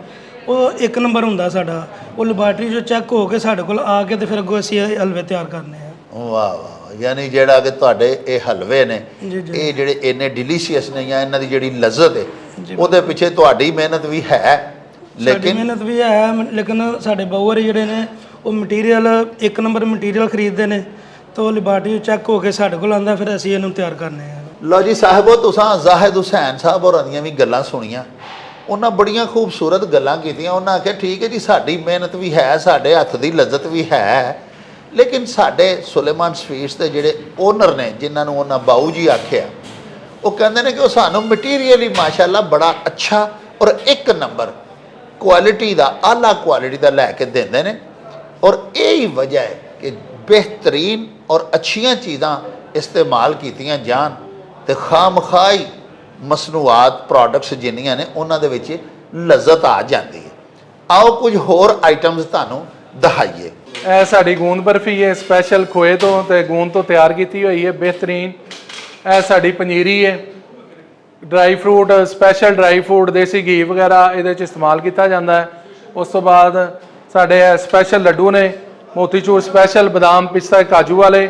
ਉਹ ਇੱਕ ਨੰਬਰ ਹੁੰਦਾ ਸਾਡਾ। ਉਹ ਲੈਬਾਰਟਰੀ 'ਚੋਂ ਚੈੱਕ ਹੋ ਕੇ ਸਾਡੇ ਕੋਲ ਆ ਕੇ ਤੇ ਫਿਰ ਅੱਗੋਂ ਅਸੀਂ ਇਹ ਹਲਵੇ ਤਿਆਰ ਕਰਨੇ ਆ। ਵਾਹ ਵਾਹ, ਯਾਨੀ ਜਿਹੜਾ ਕਿ ਤੁਹਾਡੇ ਇਹ ਹਲਵੇ ਨੇ, ਇਹ ਜਿਹੜੇ ਇੰਨੇ ਡਿਲੀਸ਼ੀਅਸ ਨੇ ਜਾਂ ਇਹਨਾਂ ਦੀ ਜਿਹੜੀ ਲਜ਼ਤ ਹੈ, ਉਹਦੇ ਪਿੱਛੇ ਤੁਹਾਡੀ ਮਿਹਨਤ ਵੀ ਹੈ। ਲੇਕਿਨ ਮਿਹਨਤ ਵੀ ਹੈ, ਲੇਕਿਨ ਸਾਡੇ ਬਾਊਰ ਜਿਹੜੇ ਨੇ ਉਹ ਮਟੀਰੀਅਲ ਇੱਕ ਨੰਬਰ ਮਟੀਰੀਅਲ ਖਰੀਦਦੇ ਨੇ ਤਾਂ ਉਹ ਲੈਬਾਰਟਰੀ ਚੈੱਕ ਹੋ ਕੇ ਸਾਡੇ ਕੋਲ ਆਉਂਦਾ, ਫਿਰ ਅਸੀਂ ਇਹਨੂੰ ਤਿਆਰ ਕਰਨੇ ਆ। ਲਓ ਜੀ ਸਾਹਿਬੋ, ਤੁਸੀਂ ਜ਼ਾਹਿਦ ਹੁਸੈਨ ਸਾਹਿਬ ਹੋਰਾਂ ਦੀਆਂ ਵੀ ਗੱਲਾਂ ਸੁਣੀਆਂ। ਉਹਨਾਂ ਬੜੀਆਂ ਖੂਬਸੂਰਤ ਗੱਲਾਂ ਕੀਤੀਆਂ। ਉਹਨਾਂ ਆਖਿਆ ਠੀਕ ਹੈ ਜੀ, ਸਾਡੀ ਮਿਹਨਤ ਵੀ ਹੈ, ਸਾਡੇ ਹੱਥ ਦੀ ਲਜ਼ਤ ਵੀ ਹੈ, ਲੇਕਿਨ ਸਾਡੇ ਸੁਲੇਮਾਨ ਸਵੀਟਸ ਦੇ ਜਿਹੜੇ ਓਨਰ ਨੇ, ਜਿਨ੍ਹਾਂ ਨੂੰ ਉਹਨਾਂ ਬਾਊ ਜੀ ਆਖਿਆ, ਉਹ ਕਹਿੰਦੇ ਨੇ ਕਿ ਉਹ ਸਾਨੂੰ ਮਟੀਰੀਅਲ ਹੀ ਮਾਸ਼ਾਅੱਲਾ ਬੜਾ ਅੱਛਾ ਔਰ ਇੱਕ ਨੰਬਰ ਕੁਆਲਿਟੀ ਦਾ, ਆਲਾ ਕੁਆਲਿਟੀ ਦਾ ਲੈ ਕੇ ਦਿੰਦੇ ਨੇ। ਔਰ ਇਹ ਹੀ ਵਜ੍ਹਾ ਹੈ ਕਿ ਬਿਹਤਰੀਨ ਔਰ ਅੱਛੀਆਂ ਚੀਜ਼ਾਂ ਇਸਤੇਮਾਲ ਕੀਤੀਆਂ ਜਾਣ ਤੇ ਖਾਮਖਾਈ ਮਸਨੂਆਤ, ਪ੍ਰੋਡਕਟਸ ਜਿੰਨੀਆਂ ਨੇ ਉਹਨਾਂ ਦੇ ਵਿੱਚ ਲਜ਼ਤ ਆ ਜਾਂਦੀ ਹੈ। ਆਓ ਕੁਝ ਹੋਰ ਆਈਟਮਸ ਤੁਹਾਨੂੰ ਦਿਖਾਈਏ। ਇਹ ਸਾਡੀ ਗੂੰਦ ਬਰਫੀ ਹੈ, ਸਪੈਸ਼ਲ ਖੋਏ ਤੋਂ ਤੇ ਗੂੰਦ ਤੋਂ ਤਿਆਰ ਕੀਤੀ ਹੋਈ ਹੈ, ਬਿਹਤਰੀਨ। ਇਹ ਸਾਡੀ ਪੰਜੀਰੀ ਹੈ, dry fruit, special dry fruit, ਦੇਸੀ ਘੀ ਵਗੈਰਾ ਇਹਦੇ 'ਚ ਇਸਤੇਮਾਲ ਕੀਤਾ ਜਾਂਦਾ ਹੈ। ਉਸ ਤੋਂ ਬਾਅਦ ਸਾਡੇ ਇਹ ਸਪੈਸ਼ਲ ਲੱਡੂ ਨੇ, ਮੋਤੀਚੂਰ ਸਪੈਸ਼ਲ, ਬਦਾਮ, ਪਿਸਤਾ, ਕਾਜੂ ਵਾਲੇ।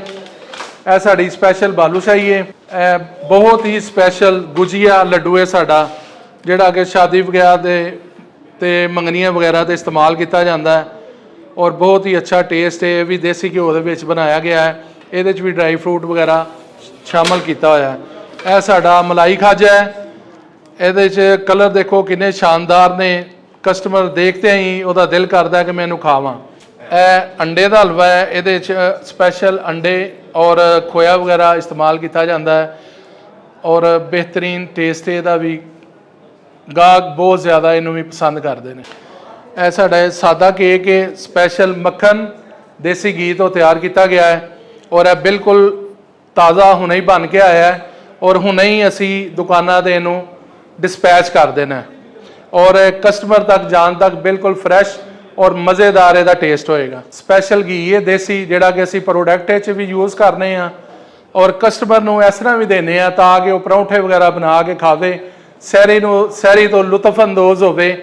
ਇਹ ਸਾਡੀ ਸਪੈਸ਼ਲ ਬਾਲੂਸ਼ਾਹੀ ਹੈ। ਇਹ ਬਹੁਤ ਹੀ ਸਪੈਸ਼ਲ ਗੁਜੀਆ ਲੱਡੂ ਹੈ ਸਾਡਾ, ਜਿਹੜਾ ਕਿ ਸ਼ਾਦੀ ਵਗੈਰਾ ਦੇ ਤੇ ਮੰਗਣੀਆਂ ਵਗੈਰਾ ਤੇ ਇਸਤੇਮਾਲ ਕੀਤਾ ਜਾਂਦਾ ਹੈ ਔਰ ਬਹੁਤ ਹੀ ਅੱਛਾ ਟੇਸਟ ਹੈ। ਇਹ ਵੀ ਦੇਸੀ ਘਿਓ ਦੇ ਵਿੱਚ ਬਣਾਇਆ ਗਿਆ ਹੈ, ਇਹਦੇ 'ਚ ਵੀ ਡਰਾਈ ਫਰੂਟ ਵਗੈਰਾ ਸ਼ਾਮਲ ਕੀਤਾ ਹੋਇਆ ਹੈ। ਇਹ ਸਾਡਾ ਮਲਾਈ ਖਾਜਾ ਹੈ, ਇਹਦੇ 'ਚ ਕਲਰ ਦੇਖੋ ਕਿੰਨੇ ਸ਼ਾਨਦਾਰ ਨੇ, ਕਸਟਮਰ ਦੇਖਦੇ ਹੀ ਉਹਦਾ ਦਿਲ ਕਰਦਾ ਕਿ ਮੈਂ ਇਹਨੂੰ ਖਾਵਾਂ। ਇਹ ਅੰਡੇ ਦਾ ਹਲਵਾ ਹੈ, ਇਹਦੇ 'ਚ ਸਪੈਸ਼ਲ ਅੰਡੇ ਔਰ ਖੋਇਆ ਵਗੈਰਾ ਇਸਤੇਮਾਲ ਕੀਤਾ ਜਾਂਦਾ ਹੈ ਔਰ ਬਿਹਤਰੀਨ ਟੇਸਟ ਇਹਦਾ ਵੀ, ਗਾਹਕ ਬਹੁਤ ਜ਼ਿਆਦਾ ਇਹਨੂੰ ਵੀ ਪਸੰਦ ਕਰਦੇ ਨੇ। ਇਹ ਸਾਡਾ ਸਾਦਾ ਕੇਕ ਹੈ, ਸਪੈਸ਼ਲ ਮੱਖਣ ਦੇਸੀ ਘੀ ਤੋਂ ਤਿਆਰ ਕੀਤਾ ਗਿਆ ਹੈ ਔਰ ਇਹ ਬਿਲਕੁਲ ਤਾਜ਼ਾ ਹੁਣੇ ਹੀ ਬਣ ਕੇ ਆਇਆ ਹੈ ਔਰ ਹੁਣੇ ਹੀ ਅਸੀਂ ਦੁਕਾਨਾਂ ਤੇ ਇਹਨੂੰ ਡਿਸਪੈਚ ਕਰ ਦੇਣਾ ਔਰ ਕਸਟਮਰ ਤੱਕ ਜਾਣ ਤੱਕ ਬਿਲਕੁਲ ਫਰੈਸ਼ ਔਰ ਮਜ਼ੇਦਾਰ ਇਹਦਾ ਟੇਸਟ ਹੋਏਗਾ। ਸਪੈਸ਼ਲ ਘੀ ਹੈ ਦੇਸੀ, ਜਿਹੜਾ ਕਿ ਅਸੀਂ ਪ੍ਰੋਡਕਟ 'ਚ ਵੀ ਯੂਜ਼ ਕਰਨੇ ਆ ਔਰ ਕਸਟਮਰ ਨੂੰ ਇਸ ਤਰ੍ਹਾਂ ਵੀ ਦੇਣੇ ਆ ਤਾਂ ਕਿ ਉਹ ਪਰੌਂਠੇ ਵਗੈਰਾ ਬਣਾ ਕੇ ਖਾਵੇ, ਸਹਿਰੀ ਤੋਂ ਲੁਤਫ ਅੰਦੋਜ਼ ਹੋਵੇ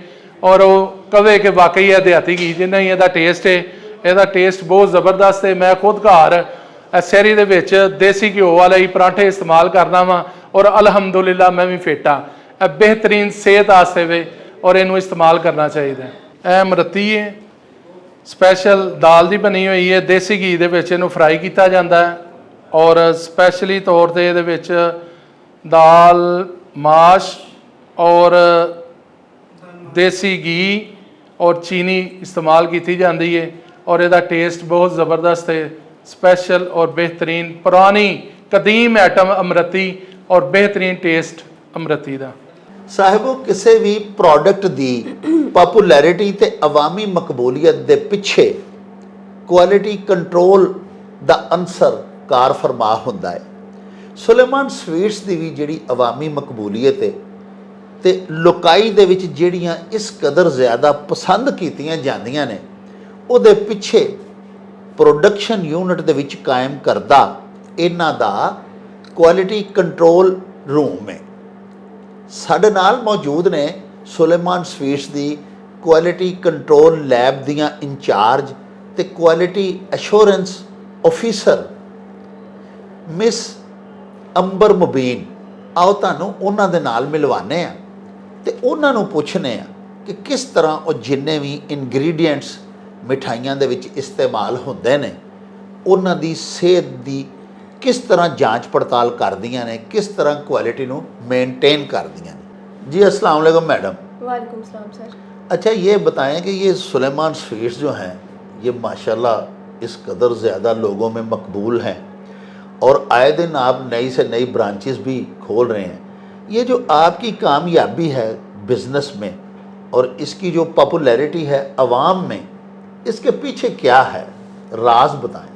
ਔਰ ਉਹ ਕਵੇ ਕਿ ਵਾਕਈ ਇਹ ਦਿਹਾਤੀ ਘੀ ਜਿੰਨਾ ਹੀ ਇਹਦਾ ਟੇਸਟ ਹੈ, ਇਹਦਾ ਟੇਸਟ ਬਹੁਤ ਜ਼ਬਰਦਸਤ ਹੈ। ਮੈਂ ਖੁਦ ਘਰ ਸਹਿਰੀ ਦੇ ਵਿੱਚ ਦੇਸੀ ਘਿਓ ਵਾਲੇ ਹੀ ਪਰਾਂਠੇ ਇਸਤੇਮਾਲ ਕਰਦਾ ਵਾਂ ਔਰ ਅਲਹਮਦੁਲਿਲਾ ਮੈਂ ਵੀ ਫਿੱਟ ਹਾਂ। ਇਹ ਬਿਹਤਰੀਨ ਸਿਹਤ ਵਾਸਤੇ ਵੇ ਔਰ ਇਹਨੂੰ ਇਸਤੇਮਾਲ ਕਰਨਾ ਚਾਹੀਦਾ। ਇਹ ਮਰਤੀ ਹੈ, ਸਪੈਸ਼ਲ ਦਾਲ ਦੀ ਬਣੀ ਹੋਈ ਹੈ, ਦੇਸੀ ਘੀ ਦੇ ਵਿੱਚ ਇਹਨੂੰ ਫਰਾਈ ਕੀਤਾ ਜਾਂਦਾ ਹੈ ਔਰ ਸਪੈਸ਼ਲੀ ਤੌਰ ਤੇ ਇਹਦੇ ਵਿੱਚ ਦਾਲ, ਮਾਸ਼ ਔਰ ਦੇਸੀ ਘੀ ਔਰ ਚੀਨੀ ਇਸਤੇਮਾਲ ਕੀਤੀ ਜਾਂਦੀ ਹੈ ਔਰ ਇਹਦਾ ਟੇਸਟ ਬਹੁਤ ਜ਼ਬਰਦਸਤ ਹੈ, ਸਪੈਸ਼ਲ ਔਰ ਬਿਹਤਰੀਨ ਪੁਰਾਣੀ ਕਦੀਮ ਆਈਟਮ ਅਮਰਤੀ ਔਰ ਬਿਹਤਰੀਨ ਟੇਸਟ ਅਮਰਤੀ ਦਾ। ਸਾਹਿਬੋ, ਕਿਸੇ ਵੀ ਪ੍ਰੋਡਕਟ ਦੀ ਪਪੂਲੈਰਿਟੀ ਤੇ ਅਵਾਮੀ ਮਕਬੂਲੀਅਤ ਦੇ ਪਿੱਛੇ ਕੁਆਲਿਟੀ ਕੰਟਰੋਲ ਦਾ ਅੰਸਰ ਕਾਰ ਫਰਮਾ ਹੁੰਦਾ ਹੈ। ਸੁਲੇਮਾਨ ਸਵੀਟਸ ਦੀ ਵੀ ਜਿਹੜੀ ਅਵਾਮੀ ਮਕਬੂਲੀਅਤ ਹੈ ਤੇ ਲੋਕਾਈ ਦੇ ਵਿੱਚ ਜਿਹੜੀਆਂ ਇਸ ਕਦਰ ਜ਼ਿਆਦਾ ਪਸੰਦ ਕੀਤੀਆਂ ਜਾਂਦੀਆਂ ਨੇ, ਉਹਦੇ ਪਿੱਛੇ ਪ੍ਰੋਡਕਸ਼ਨ ਯੂਨਿਟ ਦੇ ਵਿੱਚ ਕਾਇਮ ਕਰਦਾ ਇਹਨਾਂ ਦਾ ਕੁਆਲਿਟੀ ਕੰਟਰੋਲ ਰੂਮ ਹੈ। ਸਾਡੇ ਨਾਲ ਮੌਜੂਦ ਨੇ ਸੁਲੇਮਾਨ ਸਵੀਟਸ ਦੀ ਕੁਆਲਿਟੀ ਕੰਟਰੋਲ ਲੈਬ ਦੀਆਂ ਇੰਚਾਰਜ ਤੇ ਕੁਆਲਿਟੀ ਅਸ਼ੋਰੈਂਸ ਆਫੀਸਰ ਮਿਸ ਅੰਬਰ ਮੁਬੀਨ। ਆਓ ਤੁਹਾਨੂੰ ਉਹਨਾਂ ਦੇ ਨਾਲ ਮਿਲਵਾਨੇ ਆ ਤੇ ਉਹਨਾਂ ਨੂੰ ਪੁੱਛਨੇ ਆ ਕਿ ਕਿਸ ਤਰ੍ਹਾਂ ਉਹ ਜਿੰਨੇ ਵੀ ਇਨਗਰੀਡੀਐਂਟਸ ਮਿਠਾਈਆਂ ਦੇ ਵਿੱਚ ਇਸਤੇਮਾਲ ਹੁੰਦੇ ਨੇ, ਉਹਨਾਂ ਦੀ ਸਿਹਤ ਦੀ किस तरह जांच पड़ताल करदियां ने, किस तरह क्वालिटी ਨੂੰ मेंटेन करदियां ने। जी अस्सलाम वालेकुम मैडम। वालेकुम सलाम सर। अच्छा, ये बताएं कि ये सुलेमान स्वीट्स जो हैं ये माशाल्लाह इस कदर ज़्यादा लोगों में मकबूल हैं और आए दिन आप नई से नई ब्रांचेस भी खोल रहे हैं, ये जो आपकी कामयाबी है बिज़नेस में और इसकी जो पॉपुलैरिटी है आवाम में, इसके पीछे क्या है, राज बताएं।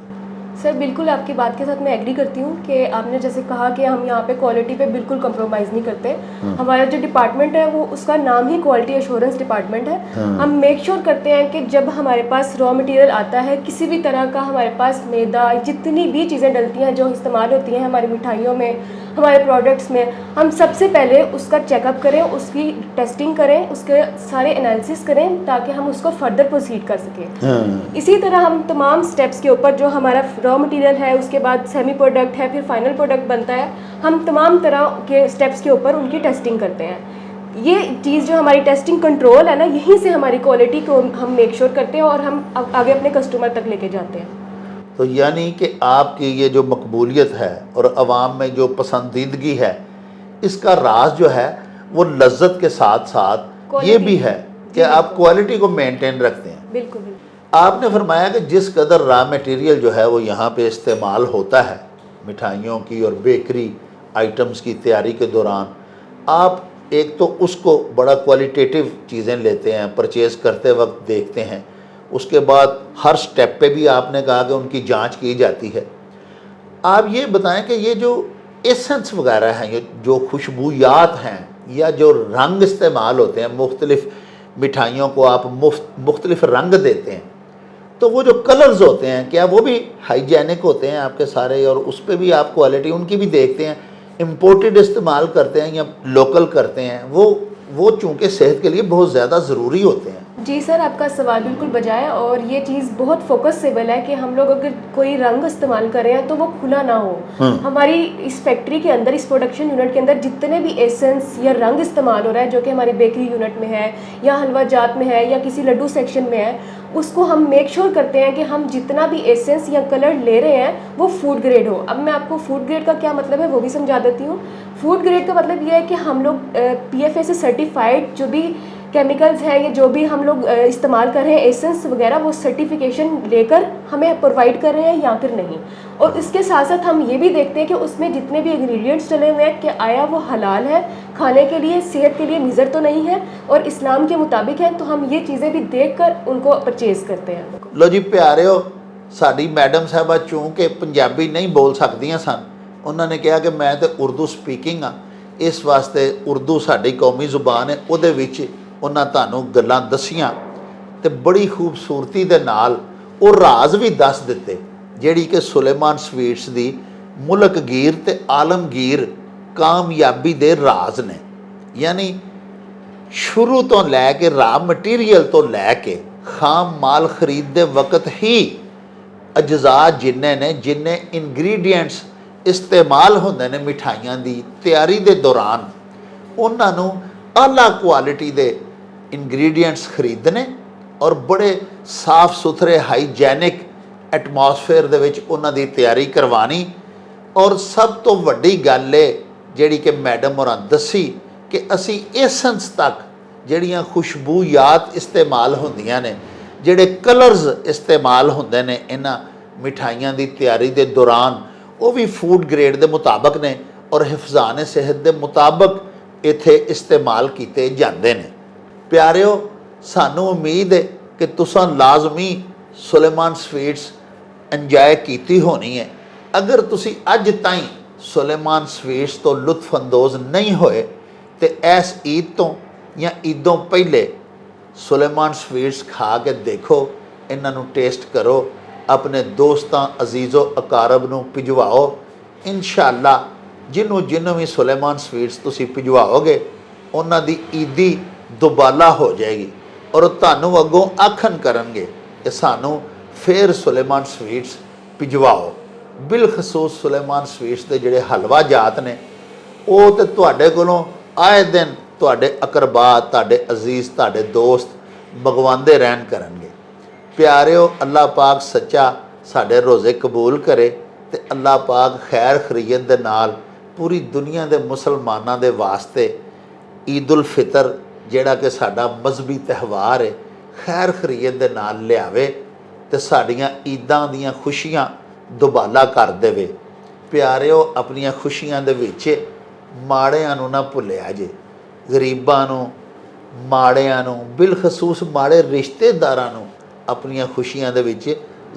सर बिल्कुल आपकी बात के साथ मैं एग्री करती हूँ कि आपने जैसे कहा कि हम यहाँ पे क्वालिटी पे बिल्कुल कंप्रोमाइज़ नहीं करते। हमारा जो डिपार्टमेंट है वो उसका नाम ही क्वालिटी एश्योरेंस डिपार्टमेंट है। हम मेक श्योर करते हैं कि जब हमारे पास रॉ मटेरियल आता है, किसी भी तरह का हमारे पास मैदा, जितनी भी चीज़ें डलती हैं जो इस्तेमाल होती हैं हमारी मिठाइयों में, हमारे प्रोडक्ट्स में, हम सबसे पहले उसका चेकअप करें, उसकी टेस्टिंग करें, उसके सारे एनालिसिस करें ताकि हम उसको फर्दर प्रोसीड कर सकें। इसी तरह हम तमाम स्टेप्स के ऊपर जो हमारा रॉ मटेरियल है, उसके बाद सेमी प्रोडक्ट है, फिर फाइनल प्रोडक्ट बनता है, हम तमाम तरह के स्टेप्स के ऊपर उनकी टेस्टिंग करते हैं। ये चीज़ जो हमारी टेस्टिंग कंट्रोल है ना, यहीं से हमारी क्वालिटी को हम मेक श्योर करते हैं और हम आगे अपने कस्टमर तक लेके जाते हैं। तो यानी कि आपकी ये जो मकबूलियत है और आवाम में जो पसंदीदगी है, इसका राज जो है वो लज्जत के साथ साथ ये भी है कि आप क्वालिटी को मेंटेन रखते हैं। बिल्कुल। आपने फरमाया कि जिस कदर रॉ मटेरियल जो है वो यहाँ पे इस्तेमाल होता है मिठाइयों की और बेकरी आइटम्स की तैयारी के दौरान, आप एक तो उसको बड़ा क्वालिटेटिव चीज़ें लेते हैं, परचेज़ करते वक्त देखते हैं, उसके बाद हर स्टेप पे भी आपने कहा कि उनकी जांच की जाती है। आप ये बताएं कि ये जो एसेंस वगैरह हैं, ये जो खुशबूयात हैं या जो रंग इस्तेमाल होते हैं, मुख्तलिफ़ मिठाइयों को आप मुख्तलिफ़ रंग देते हैं, तो वो जो कलर्स होते हैं क्या वो भी हाइजेनिक होते हैं आपके सारे, और उस पर भी आप क्वालिटी उनकी भी देखते हैं, इम्पोर्टेड इस्तेमाल करते हैं या लोकल करते हैं? वो चूँकि सेहत के लिए बहुत ज़्यादा ज़रूरी होते हैं। जी सर, आपका सवाल बिल्कुल बजा है और ये चीज़ बहुत फोकसेबल है कि हम लोग अगर कोई रंग इस्तेमाल कर रहे हैं तो वो खुला ना हो। हमारी इस फैक्ट्री के अंदर, इस प्रोडक्शन यूनिट के अंदर जितने भी एसेंस या रंग इस्तेमाल हो रहा है, जो कि हमारी बेकरी यूनिट में है या हलवा जात में है या किसी लड्डू सेक्शन में है, उसको हम मेक श्योर करते हैं कि हम जितना भी एसेंस या कलर ले रहे हैं वो फूड ग्रेड हो। अब मैं आपको फूड ग्रेड का क्या मतलब है वो भी समझा देती हूँ। फूड ग्रेड का मतलब ये है कि हम लोग PFA से सर्टिफाइड जो भी केमिकल्स हैं या जो भी हम लोग इस्तेमाल कर रहे हैं एसेंस वगैरह, वो सर्टिफिकेशन लेकर हमें प्रोवाइड कर रहे हैं या फिर नहीं। और इसके साथ साथ हम ये भी देखते हैं कि उसमें जितने भी इंग्रेडिएंट्स डले हुए हैं कि आया वो हलाल है, खाने के लिए, सेहत के लिए मुज़र तो नहीं है और इस्लाम के मुताबिक है। तो हम ये चीज़ें भी देख कर उनको परचेज़ करते हैं। लो जी प्यारिओ, साडी मैडम साहबा चूँकि पंजाबी नहीं बोल सकदियां सन, उन्होंने कहा कि मैं तो उर्दू स्पीकिंग हाँ, इस वास्ते उर्दू साडी कौमी जुबान है, उहदे विच उन्हां तुहानूं गल्लां दसियां ते बड़ी खूबसूरती दे नाल वो राज भी दस दिते जिहड़ी कि सुलेमान स्वीट्स दी मुल्कगीर ते आलमगीर कामयाबी दे राज ने। यानी शुरू तो लैके रॉ मटीरियल तो लैके खाम माल खरीदते वक्त ही अज्जा जिन्ने ने, जिन्ने इंग्रीडिएंट्स इस्तेमाल होंदे ने मिठाइयां दी तैयारी दे दौरान, उन्होंने आला क्वालिटी दे इंग्रीडिएंट्स खरीदने और बड़े साफ सुथरे हाईजैनिक एटमॉस्फेयर दे विच उन्हां दी तैयारी करवानी। और सब तो वड्डी गल है जिहड़ी कि मैडम होरां दसी कि असी एसेंस तक जिहड़ियां खुशबूयात इस्तेमाल होंदियां ने, जिहड़े कलर्स इस्तेमाल होंदे ने इन्हां मिठाइयां दी तैयारी दे दौरान, वो भी फूड ग्रेड के मुताबिक ने और हिफाज़ान सेहत के मुताबिक इत्थे इस्तेमाल किए जाते हैं। प्यारिओ, सानू उम्मीद है कि तुसां लाजमी सुलेमान स्वीट्स इंजॉय की होनी है। अगर तुसी अज ताईं सुलेमान स्वीट्स तो लुत्फअंदोज़ नहीं होए तो इस ईद तो या ईदों पहले सुलेमान स्वीट्स खा के देखो, इन्हों टेस्ट करो, अपने दोस्तों अजीज़ो अकारब नूं भिजवाओ। इंशाअल्लाह जिन्हों भी सुलेमान स्वीट्स तुसी भिजवाओगे उन्हां दी ईदी दुबाला हो जाएगी और तुहानूं अगों आखन करनगे कि सानू फिर सुलेमान स्वीट्स भिजवाओ। बिलखसूस सुलेमान स्वीट्स के जिहड़े हलवा जात ने वो तो तुहाडे कोलों आए दिन तुहाडे अकरबा, तुहाडे अजीज़, तुहाडे दोस्त मंगवांदे रहन करनगे। प्यारिओ, अल्लाह पाक सच्चा साडे रोज़े कबूल करे ते अल्लाह पाक खैर खरीयत दे नाल पूरी दुनिया के मुसलमानों के वास्ते ईद उल फितर जिहड़ा कि साडा मजहबी त्यौहार है खैर खरीयत दे नाल लियावे ते साडियां ईदां दियां खुशियां दुबाला कर देवे। प्यारिओ, अपनियां खुशियां दे विच माड़ियां नूं ना भुल्लिया जे, गरीबां नूं, माड़ियां नूं, बिलखसूस माड़े रिश्तेदारां नूं अपनियां खुशियां दे विच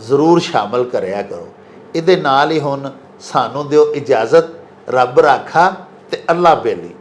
ज़रूर शामिल करिया करो। इहदे नाल ही हुण सानू दिओ इजाज़त, रब राखा ते अल्लाह बेली।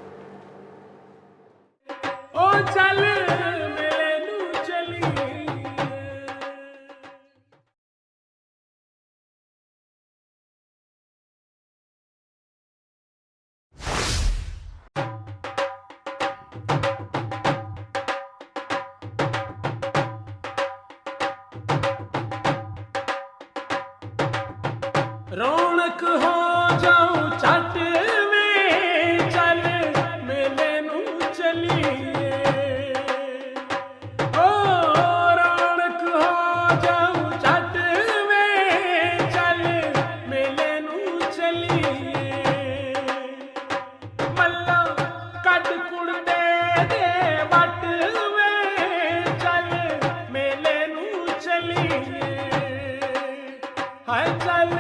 रौनक हो जाऊं चट में, चल मेले नू चलिए। ओ रौनक हो जाऊं चट में, चल मेले नू चलिए। मल्ला कट कुड़दे दे वट में, चल मेले नू चलिए। हाय चल